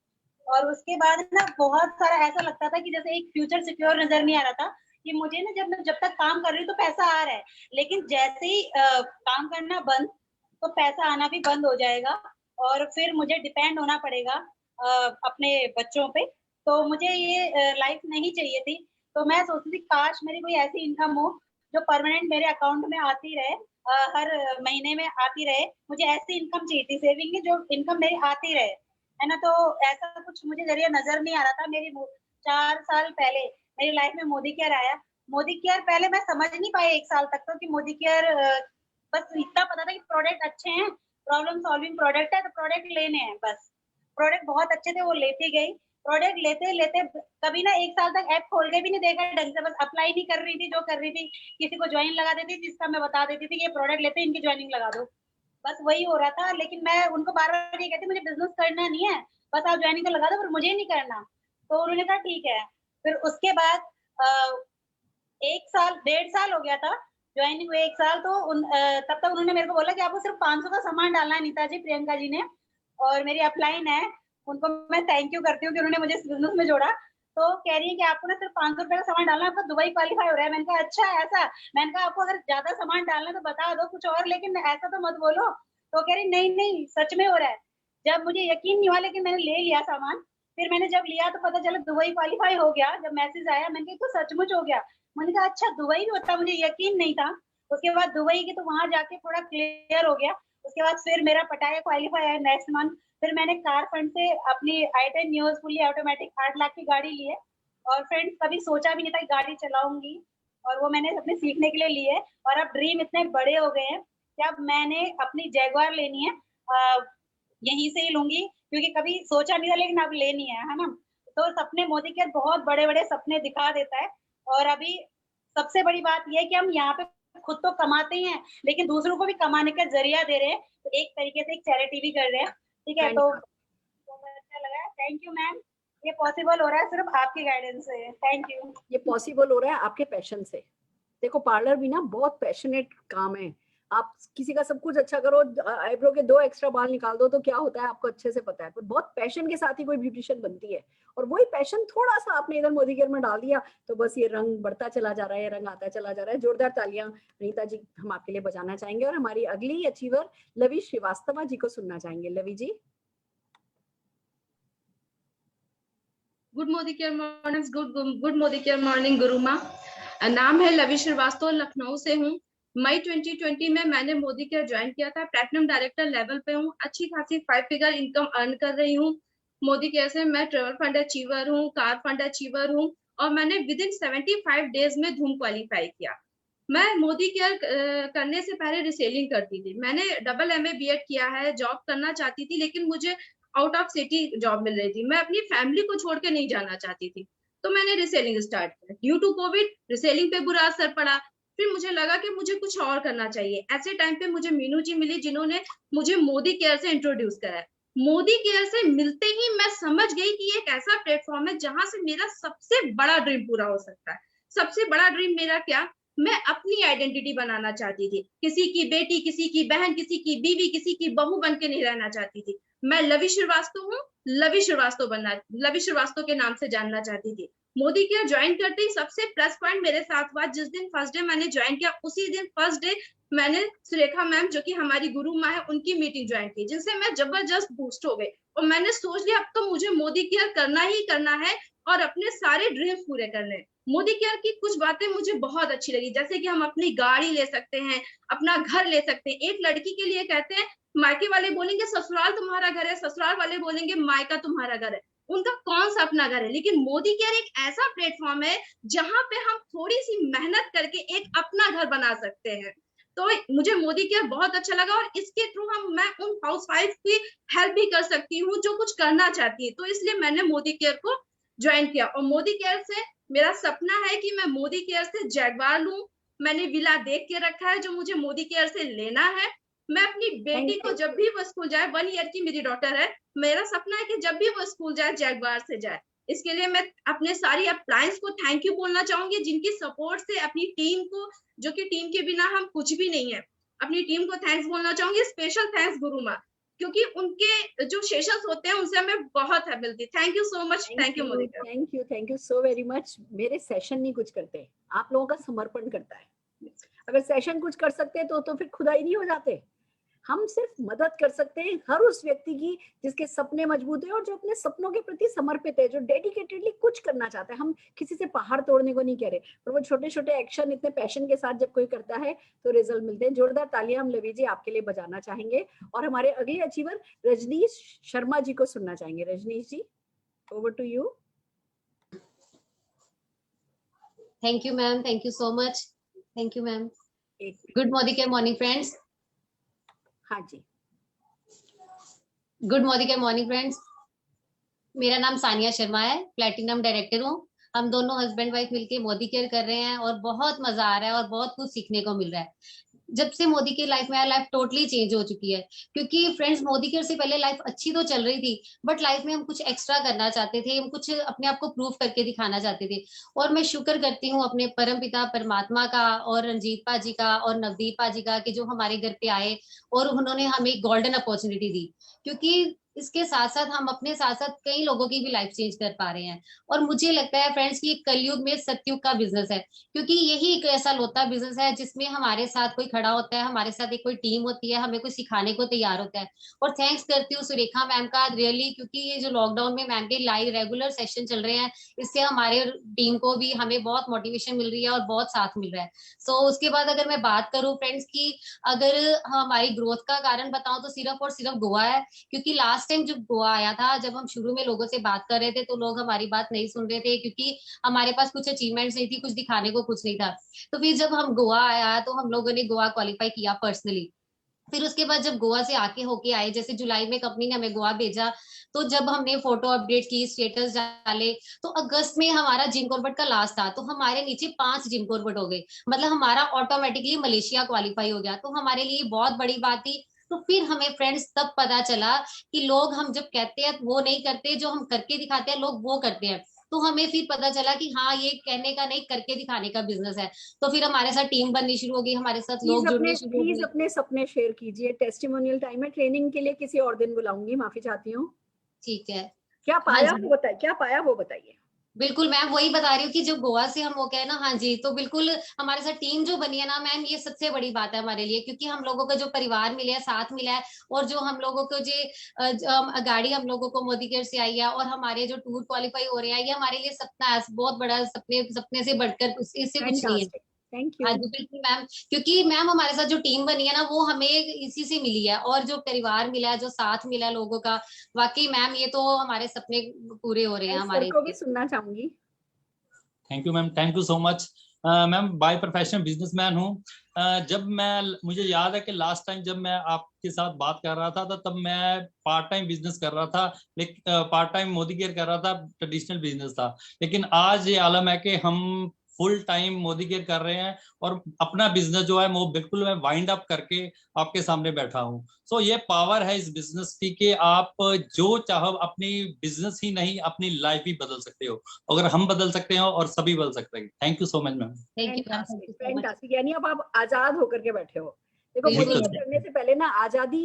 और उसके बाद ना बहुत सारा ऐसा लगता था कि जैसे एक फ्यूचर सिक्योर नजर नहीं आ रहा था कि मुझे ना जब तक काम कर रही हूँ तो पैसा आ रहा है, लेकिन जैसे ही काम करना बंद तो पैसा आना भी बंद हो जाएगा और फिर मुझे डिपेंड होना पड़ेगा अपने बच्चों पे। तो मुझे ये लाइफ नहीं चाहिए थी। तो मैं सोचती थी काश मेरी कोई ऐसी इनकम हो जो परमानेंट मेरे अकाउंट में आती रहे, हर महीने में आती रहे। मुझे ऐसी इनकम चाहिए थी, सेविंग की जो इनकम मेरी आती रहे, है ना। तो ऐसा कुछ मुझे जरिया नजर नहीं आ रहा था। मेरी 4 साल पहले मेरी लाइफ में मोदी केयर आया। मोदी केयर पहले मैं समझ नहीं पाई 1 साल तक तो कि मोदी केयर, बस इतना पता था कि प्रोडक्ट अच्छे हैं, प्रॉब्लम सॉल्विंग प्रोडक्ट है तो प्रोडक्ट लेने हैं बस। प्रोडक्ट बहुत अच्छे थे, वो लेती गई। प्रोडक्ट लेते लेते कभी ना 1 साल तक ऐप खोल के भी नहीं देखा ढंग से, बस अप्लाई नहीं कर रही थी। जो कर रही थी किसी को ज्वाइन लगा देती थी, जिसका मैं बता देती थी कि ये प्रोडक्ट लेते इनकी ज्वाइनिंग लगा दो, बस वही हो रहा था। लेकिन मैं उनको बार बार ये कहती मुझे बिजनेस करना नहीं है, बस आप ज्वाइनिंग तो लगा दो, पर मुझे नहीं करना। तो उन्होंने कहा ठीक है। फिर उसके बाद 1 साल 1.5 साल हो गया था ज्वाइनिंग हुए, 1 साल। तो तब तक उन्होंने मेरे को बोला कि आपको सिर्फ 500 का सामान डालना है नीता जी, प्रियंका जी ने, और मेरी अपलाइन है, उनको मैं थैंक यू करती हूँ कि उन्होंने मुझे इस बिजनेस में जोड़ा। तो कह रही है कि आपको ना सिर्फ 500 रुपए का सामान डालना है, आपका दुबई क्वालिफाई हो रहा है। मैंने कहा अच्छा ऐसा। मैंने कहा आपको अगर ज्यादा सामान डालना है तो बता दो कुछ और, लेकिन ऐसा तो मत बोलो। तो कह रही नहीं नहीं सच में हो रहा है। जब मुझे यकीन नहीं हुआ लेकिन मैंने ले लिया सामान। फिर मैंने जब लिया तो पता चला दुबई क्वालिफाई हो गया। जब मैसेज आया मैंने कहा तो सचमुच हो गया। मैंने कहा अच्छा दुबई भी होता, मुझे यकीन नहीं था। उसके बाद दुबई की तो वहां जाके थोड़ा क्लियर हो गया। उसके बाद फिर मेरा पटाया क्वालिफाई है नेक्स्ट मंथ। फिर मैंने कार फंड से अपनी i10 news fully automatic 8 lakh की गाड़ी ली है। और फ्रेंड्स कभी सोचा भी नहीं था कि गाड़ी चलाऊंगी, और वो मैंने अपने सीखने के लिए ली है। और अब ड्रीम इतने बड़े हो गए हैं कि अब मैंने अपनी जैगुआर लेनी है, यहीं से ही लूंगी, क्योंकि कभी सोचा नहीं था लेकिन अब लेनी है ना। तो सपने मोदी के बहुत बड़े बड़े सपने दिखा देता है। और अभी सबसे बड़ी बात यह है कि हम यहाँ पे खुद तो कमाते ही हैं, लेकिन दूसरों को भी कमाने का जरिया दे रहे हैं। तो एक तरीके से एक चैरिटी भी कर रहे हैं। ठीक है, तो अच्छा लगा। Thank you ma'am. ये पॉसिबल हो रहा है सिर्फ आपकी गाइडेंस से। Thank you. ये पॉसिबल हो रहा है आपके पैशन से। देखो पार्लर भी ना बहुत पैशनेट काम है। आप किसी का सब कुछ अच्छा करो, आईब्रो के 2 एक्स्ट्रा बाल निकाल दो तो क्या होता है आपको अच्छे से पता है, पर बहुत पैशन के साथ ही कोई ब्यूटिशियन बनती है। और वही पैशन थोड़ा सा आपने इधर मोदी केयर में डाल दिया तो बस ये रंग बढ़ता चला जा रहा है, रंग आता चला जा रहा है। जोरदार तालियां अनीता जी हम आपके लिए बजाना चाहेंगे। और हमारी अगली अचीवर लवी श्रीवास्तव जी को सुनना चाहेंगे। Lavi ji. Good Modicare morning, good Modicare morning गुरुमा। नाम है लवी श्रीवास्तव, लखनऊ से हूँ। मई 2020 में मैंने मोदी केयर ज्वाइन किया था। प्लैटिनम डायरेक्टर लेवल पे हूँ। अच्छी खासी 5 फिगर इनकम अर्न कर रही हूँ मोदी केयर से। मैं ट्रेवल फंड अचीवर हूँ, कार फंड अचीवर हूँ, और मैंने विद इन 75 डेज में धूम क्वालिफाई किया। मैं मोदी केयर करने से पहले रिसेलिंग करती थी। मैंने डबल MA BEd किया है, जॉब करना चाहती थी, लेकिन मुझे आउट ऑफ सिटी जॉब मिल रही थी। मैं अपनी फैमिली को छोड़ के नहीं जाना चाहती थी, तो मैंने रिसेलिंग स्टार्ट किया। ड्यू टू कोविड रिसेलिंग पे बुरा असर पड़ा। फिर मुझे लगा कि मुझे कुछ और करना चाहिए। ऐसे टाइम पे मुझे मीनू जी मिली, जिन्होंने मुझे मोदी केयर से इंट्रोड्यूस कराया। मोदी केयर से मिलते ही मैं समझ गई कि ये एक ऐसा प्लेटफॉर्म है जहां से मेरा सबसे बड़ा ड्रीम पूरा हो सकता है। सबसे बड़ा ड्रीम मेरा क्या, मैं अपनी आइडेंटिटी बनाना चाहती थी। किसी की बेटी, किसी की बहन, किसी की बीवी, किसी की बहू बन के नहीं रहना चाहती थी। मैं लवी श्रीवास्तव हूँ, लवी श्रीवास्तव के नाम से जानना चाहती थी। मोदी केयर ज्वाइन करते ही सबसे प्लस पॉइंट मेरे साथ हुआ, जिस दिन फर्स्ट डे मैंने ज्वाइन किया उसी दिन फर्स्ट डे मैंने सुरेखा मैम, जो कि हमारी गुरु माँ है, उनकी मीटिंग ज्वाइन की, जिनसे मैं जबरदस्त बूस्ट हो गई। और मैंने सोच लिया अब तो मुझे मोदी केयर करना ही करना है, और अपने सारे ड्रीम्स पूरे कर लें। मोदी केयर की कुछ बातें मुझे बहुत अच्छी लगी, जैसे कि हम अपनी गाड़ी ले सकते हैं, अपना घर ले सकते हैं। एक लड़की के लिए कहते हैं, मायके वाले बोलेंगे ससुराल तुम्हारा घर है, ससुराल वाले बोलेंगे मायका तुम्हारा घर है, उनका कौन सा अपना घर है। लेकिन मोदी केयर एक ऐसा प्लेटफॉर्म है जहां पे हम थोड़ी सी मेहनत करके एक अपना घर बना सकते हैं। तो मुझे मोदी केयर बहुत अच्छा लगा, और इसके थ्रू मैं उन हाउसवाइफ की हेल्प भी कर सकती हूँ जो कुछ करना चाहती है। तो इसलिए मैंने मोदी केयर को ज्वाइन किया, और मोदी केयर से मेरा सपना है कि मैं मोदी केयर से जैगवार लूं। मैंने विला देख के रखा है जो मुझे मोदी केयर से लेना है। मैं अपनी बेटी को जब भी वो स्कूल जाए, 1 ईयर की मेरी डॉटर है, मेरा सपना है कि जब भी वो स्कूल जाए जैगवार से जाए। इसके लिए मैं अपने सारी अप्लायंस को थैंक यू बोलना चाहूंगी, जिनकी सपोर्ट से अपनी टीम को, जो कि टीम के बिना हम कुछ भी नहीं है, अपनी टीम को थैंक्स बोलना चाहूंगी। स्पेशल थैंक्स गुरु माँ, क्योंकि उनके जो सेशंस होते हैं उनसे हमें बहुत हेल्प मिलती है। Thank you so much. Thank you Modi. Thank you so very much. मेरे सेशन नहीं कुछ करते, आप लोगों का समर्पण करता है। अगर सेशन कुछ कर सकते तो फिर खुदाई नहीं हो जाते। हम सिर्फ मदद कर सकते हैं हर उस व्यक्ति की जिसके सपने मजबूत है और जो अपने सपनों के प्रति समर्पित है, जो डेडिकेटेडली कुछ करना चाहता है। हम किसी से पहाड़ तोड़ने को नहीं कह रहे, पर वो छोटे छोटे एक्शन इतने पैशन के साथ जब कोई करता है तो रिजल्ट मिलते हैं। जोरदार तालियां हम लवी जी आपके लिए बजाना चाहेंगे, और हमारे अगले अचीवर रजनीश शर्मा जी को सुनना चाहेंगे। Rajnish ji, over to you. Thank you ma'am, thank you so much. Thank you ma'am. Good Modicare morning friends. हाँ जी, good Modicare morning friends. मेरा नाम सानिया शर्मा है, प्लैटिनम डायरेक्टर हूँ। हम दोनों हस्बैंड वाइफ मिलके मोदी केयर कर रहे हैं और बहुत मजा आ रहा है और बहुत कुछ सीखने को मिल रहा है। जब से मोदी केयर लाइफ में आया, लाइफ टोटली चेंज हो चुकी है। क्योंकि फ्रेंड्स, मोदी केयर से पहले लाइफ अच्छी तो चल रही थी, बट लाइफ में हम कुछ एक्स्ट्रा करना चाहते थे, हम कुछ अपने आप को प्रूव करके दिखाना चाहते थे। और मैं शुक्र करती हूँ अपने परम पिता परमात्मा का और रंजीत पाजी का और नवदीप पाजी का, कि जो हमारे घर पे आए और उन्होंने हमें एक गोल्डन अपॉर्चुनिटी दी। क्योंकि इसके साथ साथ हम अपने साथ साथ कई लोगों की भी लाइफ चेंज कर पा रहे हैं। और मुझे लगता है फ्रेंड्स कि कलयुग में सतयुग का बिजनेस है, क्योंकि यही एक ऐसा लोता बिजनेस है जिसमें हमारे साथ कोई खड़ा होता है, हमारे साथ एक कोई टीम होती है, हमें कोई सिखाने को तैयार होता है। और थैंक्स करती हूँ सुरेखा मैम का रियली, क्योंकि ये जो लॉकडाउन में मैम के लाइव रेगुलर सेशन चल रहे हैं, इससे हमारे टीम को भी हमें बहुत मोटिवेशन मिल रही है और बहुत साथ मिल रहा है। सो उसके बाद अगर मैं बात करूँ फ्रेंड्स की, अगर हमारी ग्रोथ का कारण बताऊं तो सिर्फ और सिर्फ गोवा है। क्योंकि लास्ट टाइम जब गोवा आया था, जब हम शुरू में लोगों से बात कर रहे थे तो लोग हमारी बात नहीं सुन रहे थे, क्योंकि हमारे पास कुछ अचीवमेंट्स नहीं थी, कुछ दिखाने को कुछ नहीं था। तो फिर जब हम गोवा आया तो हम लोगों ने गोवा क्वालिफाई किया पर्सनली। फिर उसके बाद जब गोवा से आके होके आए, जैसे जुलाई में कंपनी ने हमें गोवा भेजा, तो जब हमने फोटो अपडेट की, स्टेटस डाले, तो अगस्त में हमारा जिम कॉर्बेट का लास्ट था, तो हमारे नीचे 5 जिम कॉर्बेट हो गए। मतलब हमारा ऑटोमेटिकली मलेशिया क्वालिफाई हो गया, तो हमारे लिए बहुत बड़ी बात थी। तो फिर हमें फ्रेंड्स तब पता चला कि लोग हम जब कहते हैं वो नहीं करते, जो हम करके दिखाते हैं लोग वो करते हैं। तो हमें फिर पता चला कि हाँ, ये कहने का नहीं करके दिखाने का बिजनेस है। तो फिर हमारे साथ टीम बननी शुरू हो गई, हमारे साथ लोग जुड़ने शुरू हो गए। अपने सपने शेयर कीजिए। टेस्टिमोनियल टाइम है, ट्रेनिंग के लिए किसी और दिन बुलाऊंगी, माफी चाहती हूँ। ठीक है, क्या पाया वो बताइए, क्या पाया वो बताइए। बिल्कुल मैम, वही बता रही हूँ कि जब गोवा से हम हो गए ना, हाँ जी, तो बिल्कुल हमारे साथ टीम जो बनी है ना मैम, ये सबसे बड़ी बात है हमारे लिए। क्योंकि हम लोगों का जो परिवार मिले है, साथ मिला है, और जो हम लोगों को जो गाड़ी हम लोगों को मोदी केयर से आई है, और हमारे जो टूर क्वालिफाई हो रहे हैं, ये हमारे लिए सपना है, बहुत बड़ा सपने से बढ़कर इससे कुछ नहीं है। Thank you. हाँ जी बिल्कुल मैम, क्योंकि मैम हमारे साथ जो टीम बनी है ना, वो हमें इसी से मिली है, और जो परिवार मिला है, जो साथ मिला है लोगों का, वाकई मैम ये तो हमारे सपने पूरे हो रहे हैं हमारे। को भी सुनना चाहूंगी। Thank you ma'am, thank you so much. Ma'am by profession businessman हूँ। जब मुझे याद है कि लास्ट टाइम जब मैं आपके साथ बात कर रहा था तब मैं पार्ट टाइम बिजनेस कर रहा था, लेकिन पार्ट टाइम मोदी केयर कर रहा था, ट्रेडिशनल बिजनेस था। लेकिन आज ये आलम है कि हम फुल टाइम मोदी केयर कर रहे हैं, और अपना बिजनेस जो है वो बिल्कुल मैं वाइंड अप करके आपके सामने बैठा हूँ। सो ये पावर है इस बिजनेस की कि आप जो चाहो अपनी बिजनेस ही नहीं, अपनी लाइफ भी बदल सकते हो। अगर हम बदल सकते हो और सभी बदल सकते हैं। Thank you so much ma'am. Fantastic. यानी अब आप आजाद होकर के बैठे हो। देखो, मोदी केयर करने से पहले ना आजादी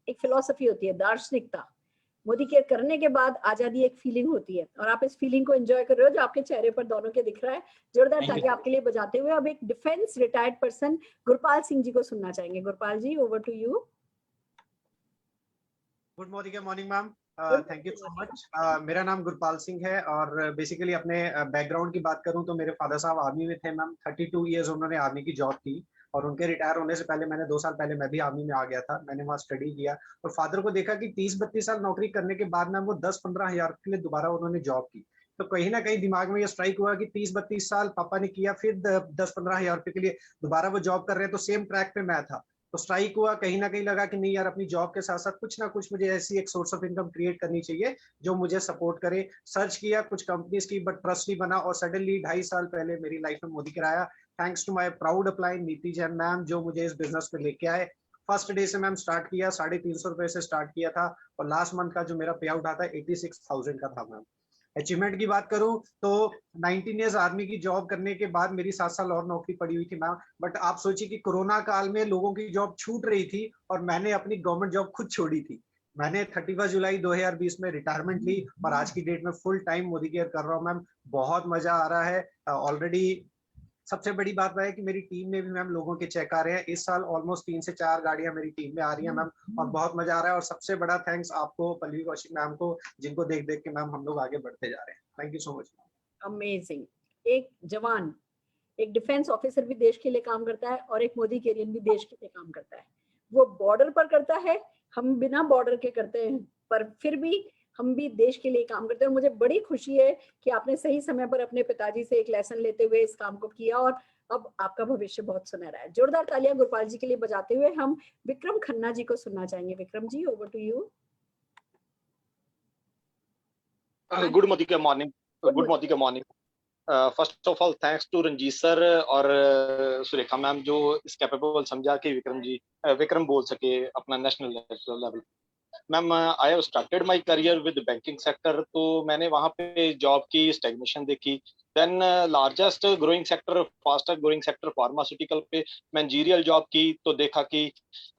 एक फिलॉसफी होती है, दार्शनिकता। मोदी केयर करने के बाद आजादी एक फीलिंग होती है, और आप इस फीलिंग को एंजॉय कर रहे हो, जो आपके चेहरे पर दोनों के दिख रहा है। जोरदार तालियां आपके लिए बजाते हुए अब एक defence retired person Gurpal Singh ji को सुनना चाहेंगे। Gurpal ji, over to you. Good morning ma'am. Thank you so much. मेरा नाम गुरपाल सिंह है और बेसिकली अपने बैकग्राउंड की बात करूं तो मेरे फादर साहब आर्मी में थे मैम। 32 इयर्स उन्होंने आर्मी की जॉब की और उनके रिटायर होने से पहले मैंने 2 साल पहले मैं भी आर्मी में आ गया था। मैंने वहाँ स्टडी किया और फादर को देखा कि 30-32 साल नौकरी करने के बाद मैम वो 10-15 हजार के लिए दोबारा उन्होंने जॉब की। तो कहीं ना कहीं दिमाग में ये स्ट्राइक हुआ कि 30-32 साल पापा ने किया, फिर 10-15 हजार रुपए के लिए दोबारा वो जॉब कर रहे हैं, तो सेम ट्रैक पे मैं था। तो स्ट्राइक हुआ, कहीं ना कहीं लगा कि नहीं यार, अपनी जॉब के साथ साथ कुछ ना कुछ मुझे ऐसी एक सोर्स ऑफ इनकम क्रिएट करनी चाहिए जो मुझे सपोर्ट करे। सर्च किया कुछ कंपनीज की, बट ट्रस्ट नहीं बना और सडनली 2.5 साल पहले मेरी लाइफ में मोदी कराया, thanks to my proud upline Neeti Jain ma'am, जो मुझे इस बिजनेस में लेके आए। फर्स्ट डे से मैम स्टार्ट किया, 350 रुपए से स्टार्ट किया था और लास्ट मंथ का जो मेरा पे आउट आता है 86,000 का था मैम। अचीवमेंट की बात करूं तो 19 ईयर्स आर्मी की जॉब करने के बाद मेरी 7 साल और नौकरी पड़ी हुई थी मैम। बट आप सोचिए कि कोरोना काल में लोगों की जॉब छूट रही थी और मैंने अपनी गवर्नमेंट जॉब खुद छोड़ी थी। मैंने 31 जुलाई 2020 में रिटायरमेंट ली और आज की डेट में फुल टाइम मोदी केयर कर रहा हूँ मैम। बहुत मजा आ रहा है। ऑलरेडी सबसे बड़ी बात है कि मेरी टीम में भी मैम लोगों के चेक आ रहे हैं। इस साल ऑलमोस्ट 3 से 4 गाड़ियां मेरी टीम में आ रही हैं मैम और बहुत मजा आ रहा है। और सबसे बड़ा थैंक्स आपको, पल्लवी कौशिक मैम को, जिनको देख देख के मैम हम लोग आगे बढ़ते जा रहे हैं। Thank you so much. Amazing. एक जवान, एक डिफेंस ऑफिसर भी देश के लिए काम करता है और एक मोदी केरियन भी देश के लिए काम करता है। वो बॉर्डर पर करता है, हम बिना बॉर्डर के करते हैं, पर फिर भी हम भी देश के लिए काम करते हैं। मुझे बड़ी खुशी है कि आपने सही समय पर अपने पिताजी से एक लेसन लेते हुए इस काम को किया और अब आपका भविष्य बहुत सुनहरा है। जोरदार तालियां गुरपाल जी के लिए बजाते हुए हम विक्रम खन्ना जी को सुनना चाहेंगे। Vikram ji, over to you. Good morning morning. First of all thanks to Ranjit sir और सुरेखा मैम जो इस कैपेबल समझा कि विक्रम बोल सके अपना national level. Ma'am I have started my career with banking sector, तो मैंने वहाँ पे जॉब की स्टैग्नेशन देखी। Then largest growing sector, faster growing sector pharmaceutical पे मैनेजरियल जॉब की, तो देखा कि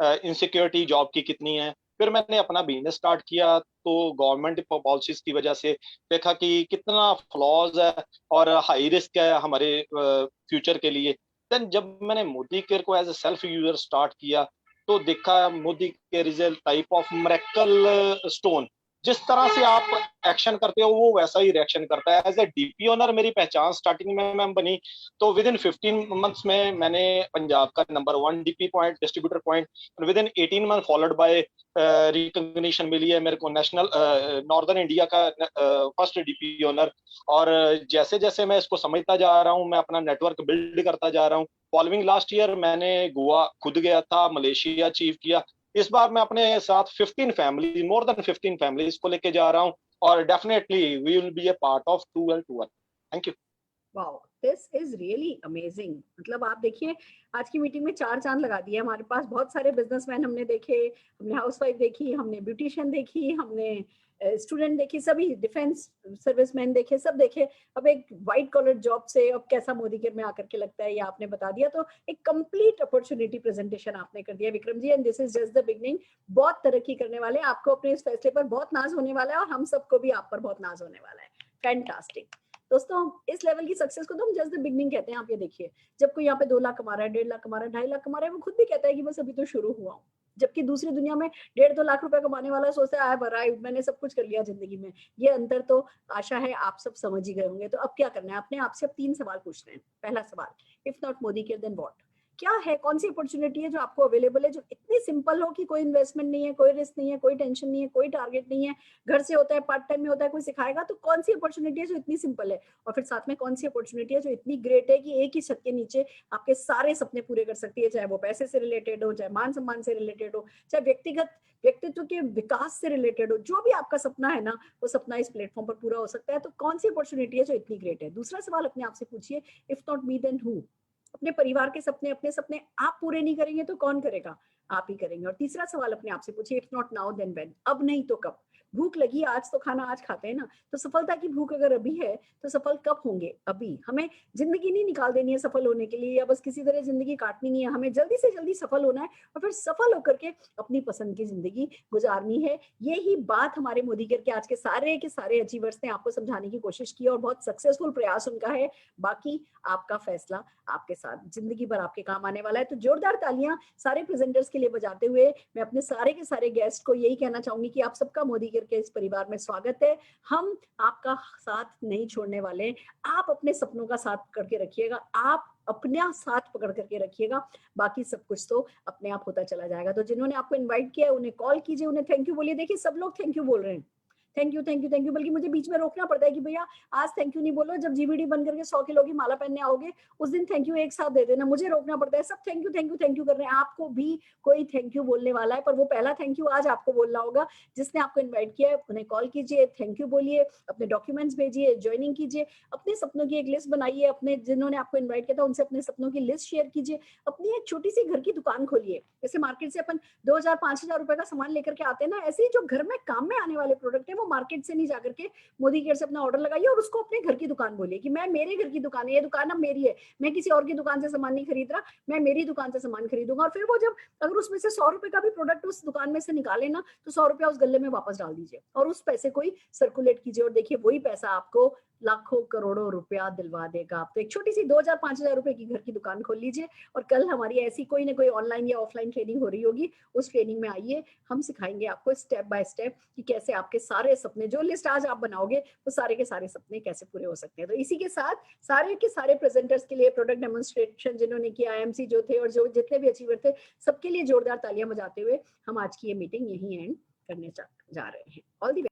इनसिक्योरिटी जॉब की कितनी है। फिर मैंने अपना बिजनेस स्टार्ट किया तो गवर्नमेंट पॉलिसीज की वजह से देखा कि कितना फ्लॉज है और हाई रिस्क है हमारे फ्यूचर के लिए। देन जब मैंने मोदी केयर को as a self user start किया तो देखा Modicare is a type of miracle stone. जिस तरह से आप एक्शन करते हो वो वैसा ही रिएक्शन करता है। एज ए डीपी ओनर मेरी पहचान स्टार्टिंग में मैम बनी, तो विद इन 15 मंथ्स में मैंने पंजाब का number 1 DP point, distributor point, within 18 month followed by recognition मिली है मेरे को नेशनल नॉर्दर्न इंडिया का फर्स्ट डीपी ओनर। और जैसे जैसे मैं इसको समझता जा रहा हूँ, मैं अपना नेटवर्क बिल्ड करता जा रहा हूँ। फॉलोइंग लास्ट ईयर मैंने गोवा खुद गया था, मलेशिया अचीव किया। इस बार मैं अपने साथ 15 फैमिली, मोर देन 15 फैमिलीज को लेके जा रहा हूँ और definitely we will be a part of 2L2L। Thank you. Wow, this is really amazing. मतलब आप देखिए, आज की मीटिंग में 4 चांद लगा दिए। हमारे पास बहुत सारे बिजनेसमैन हमने देखे, हमने हाउसवाइफ देखी, हमने ब्यूटिशियन देखी, हमने स्टूडेंट देखी, सभी डिफेंस सर्विसमैन देखे, सब देखे। अब एक व्हाइट कॉलर जॉब से अब कैसा मोदी केयर में आकर के लगता है, ये आपने बता दिया। तो एक कंप्लीट अपॉर्चुनिटी प्रेजेंटेशन आपने कर दिया Vikram ji, and this is just the beginning. बहुत तरक्की करने वाले, आपको अपने इस फैसले पर बहुत नाज होने वाला है और हम सबको भी आप पर बहुत नाज होने वाला है। फैंटास्टिक दोस्तों, इस लेवल की सक्सेस को तो हम जस्ट द बिगनिंग कहते हैं। आप ये देखिए, जब कोई यहाँ पे 2 लाख कमा रहा है, 1.5 लाख कमा रहा है, 2.5 लाख कमा रहा है, वो खुद भी कहता है कि बस अभी तो शुरू हुआ हूँ। जबकि दूसरी दुनिया में 1.5-2 लाख रुपए कमाने वाला सोचता है आई हैव अराइव्ड, मैंने सब कुछ कर लिया जिंदगी में। ये अंतर तो आशा है आप सब समझ ही गए होंगे। तो अब क्या करना है, अपने आप से अब 3 सवाल पूछने हैं। पहला सवाल, if not Modicare then what? क्या है, कौन सी अपॉर्चुनिटी है जो आपको अवेलेबल है, जो इतनी सिंपल हो कि कोई इन्वेस्टमेंट नहीं है, कोई रिस्क नहीं है, कोई टेंशन नहीं है, कोई टारगेट नहीं है, घर से होता है, पार्ट टाइम में होता है, कोई सिखाएगा। तो कौन सी अपॉर्चुनिटी है जो इतनी सिंपल है, और फिर साथ में कौन सी अपॉर्चुनिटी है जो इतनी ग्रेट है कि एक ही छत के नीचे आपके सारे सपने पूरे कर सकती है, चाहे वो पैसे से रिलेटेड हो, चाहे मान सम्मान से रिलेटेड हो, चाहे व्यक्तित्व के विकास से रिलेटेड हो। जो भी आपका सपना है ना, वो सपना इस प्लेटफॉर्म पर पूरा हो सकता है। तो कौन सी अपॉर्चुनिटी है जो इतनी ग्रेट है? दूसरा सवाल अपने आप से पूछिए, if not me then who? अपने परिवार के सपने, अपने सपने आप पूरे नहीं करेंगे तो कौन करेगा? आप ही करेंगे। और तीसरा सवाल अपने आप से पूछिए, if not now then when? अब नहीं तो कब? भूख लगी आज तो खाना आज खाते हैं ना, तो सफलता की भूख अगर अभी है तो सफल कब होंगे? अभी। हमें जिंदगी नहीं निकाल देनी है सफल होने के लिए, या बस किसी तरह जिंदगी काटनी नहीं है, हमें जल्दी से जल्दी सफल होना है और फिर सफल होकर के अपनी पसंद की जिंदगी गुजारनी है। यही बात हमारे मोदी केयर के आज के सारे अचीवर्स ने आपको समझाने की कोशिश की और बहुत सक्सेसफुल प्रयास उनका है। बाकी आपका फैसला आपके साथ, जिंदगी भर आपके काम आने वाला है। तो जोरदार तालियां सारे प्रेजेंटर्स के लिए बजाते हुए मैं अपने सारे के सारे गेस्ट को यही कहना चाहूंगी कि आप सबका मोदी केयर केयर के इस परिवार में स्वागत है। हम आपका साथ नहीं छोड़ने वाले हैं। आप अपने सपनों का साथ पकड़ के रखिएगा, आप अपना साथ पकड़ करके रखिएगा, बाकी सब कुछ तो अपने आप होता चला जाएगा। तो जिन्होंने आपको इनवाइट किया है उन्हें कॉल कीजिए, उन्हें थैंक यू बोलिए। देखिए सब लोग थैंक यू बोल रहे हैं, thank you thank you thank you, बल्कि मुझे बीच में रोकना पड़ता है कि भैया आज थैंक यू नहीं बोलो, जब जीवीडी बन करके 100 किलो की माला पहनने आओगे उस दिन थैंक यू एक साथ दे देना, मुझे रोकना पड़ता है। सब thank you thank you thank you कर रहे हैं, आपको भी कोई थैंक यू बोलने वाला है, पर वो पहला थैंक यू आज आपको बोलना होगा। जिसने आपको इन्वाइट किया है उन्हें कॉल कीजिए, थैंक यू बोलिए, अपने डॉक्यूमेंट्स भेजिए, ज्वाइनिंग कीजिए, अपने सपनों की एक लिस्ट बनाइए, अपने जिन्होंने आपको इन्वाइट किया था उनसे अपने सपनों की लिस्ट शेयर कीजिए, अपनी एक छोटी सी घर की दुकान खोलिए। जैसे मार्केट से अपन 2000-5000 रुपए का सामान लेकर के आते हैं ना, ऐसे ही जो घर में काम में आने वाले प्रोडक्ट है वो मार्केट से नहीं जाकर के मोदी केयर से अपना ऑर्डर लगाइए और उसको अपने घर की दुकान बोलिए कि मैं, मेरे घर की दुकान है, ये दुकान अब मेरी है, मैं किसी और की दुकान से सामान नहीं खरीद रहा, मैं मेरी दुकान से सामान खरीदूंगा। और फिर वो जब अगर उसमें से 100 रुपए का भी प्रोडक्ट उस दुकान में से निकाले ना, तो 100 रुपया उस गल्ले में वापस डाल दीजिए और उस पैसे को ही सर्कुलेट कीजिए, और देखिए वही पैसा आपको लाखों करोड़ों रुपया दिलवा देगा। आप तो एक छोटी सी 2000-5000 रुपए की घर की दुकान खोल लीजिए, और कल हमारी ऐसी कोई ना कोई ऑनलाइन या ऑफलाइन ट्रेनिंग हो रही होगी, उस ट्रेनिंग में आइए, हम सिखाएंगे आपको स्टेप बाय स्टेप कि कैसे आपके सारे सपने, जो लिस्ट आज आप बनाओगे वो सारे के सारे सपने कैसे पूरे हो सकते हैं। तो इसी के साथ सारे के सारे प्रेजेंटर्स के लिए, प्रोडक्ट डेमोन्स्ट्रेशन जिन्होंने किया, IMC जो थे और जो जितने भी अचीवर थे, सबके लिए जोरदार तालियां बजाते हुए हम आज की ये मीटिंग यहीं एंड करने जा रहे हैं। All the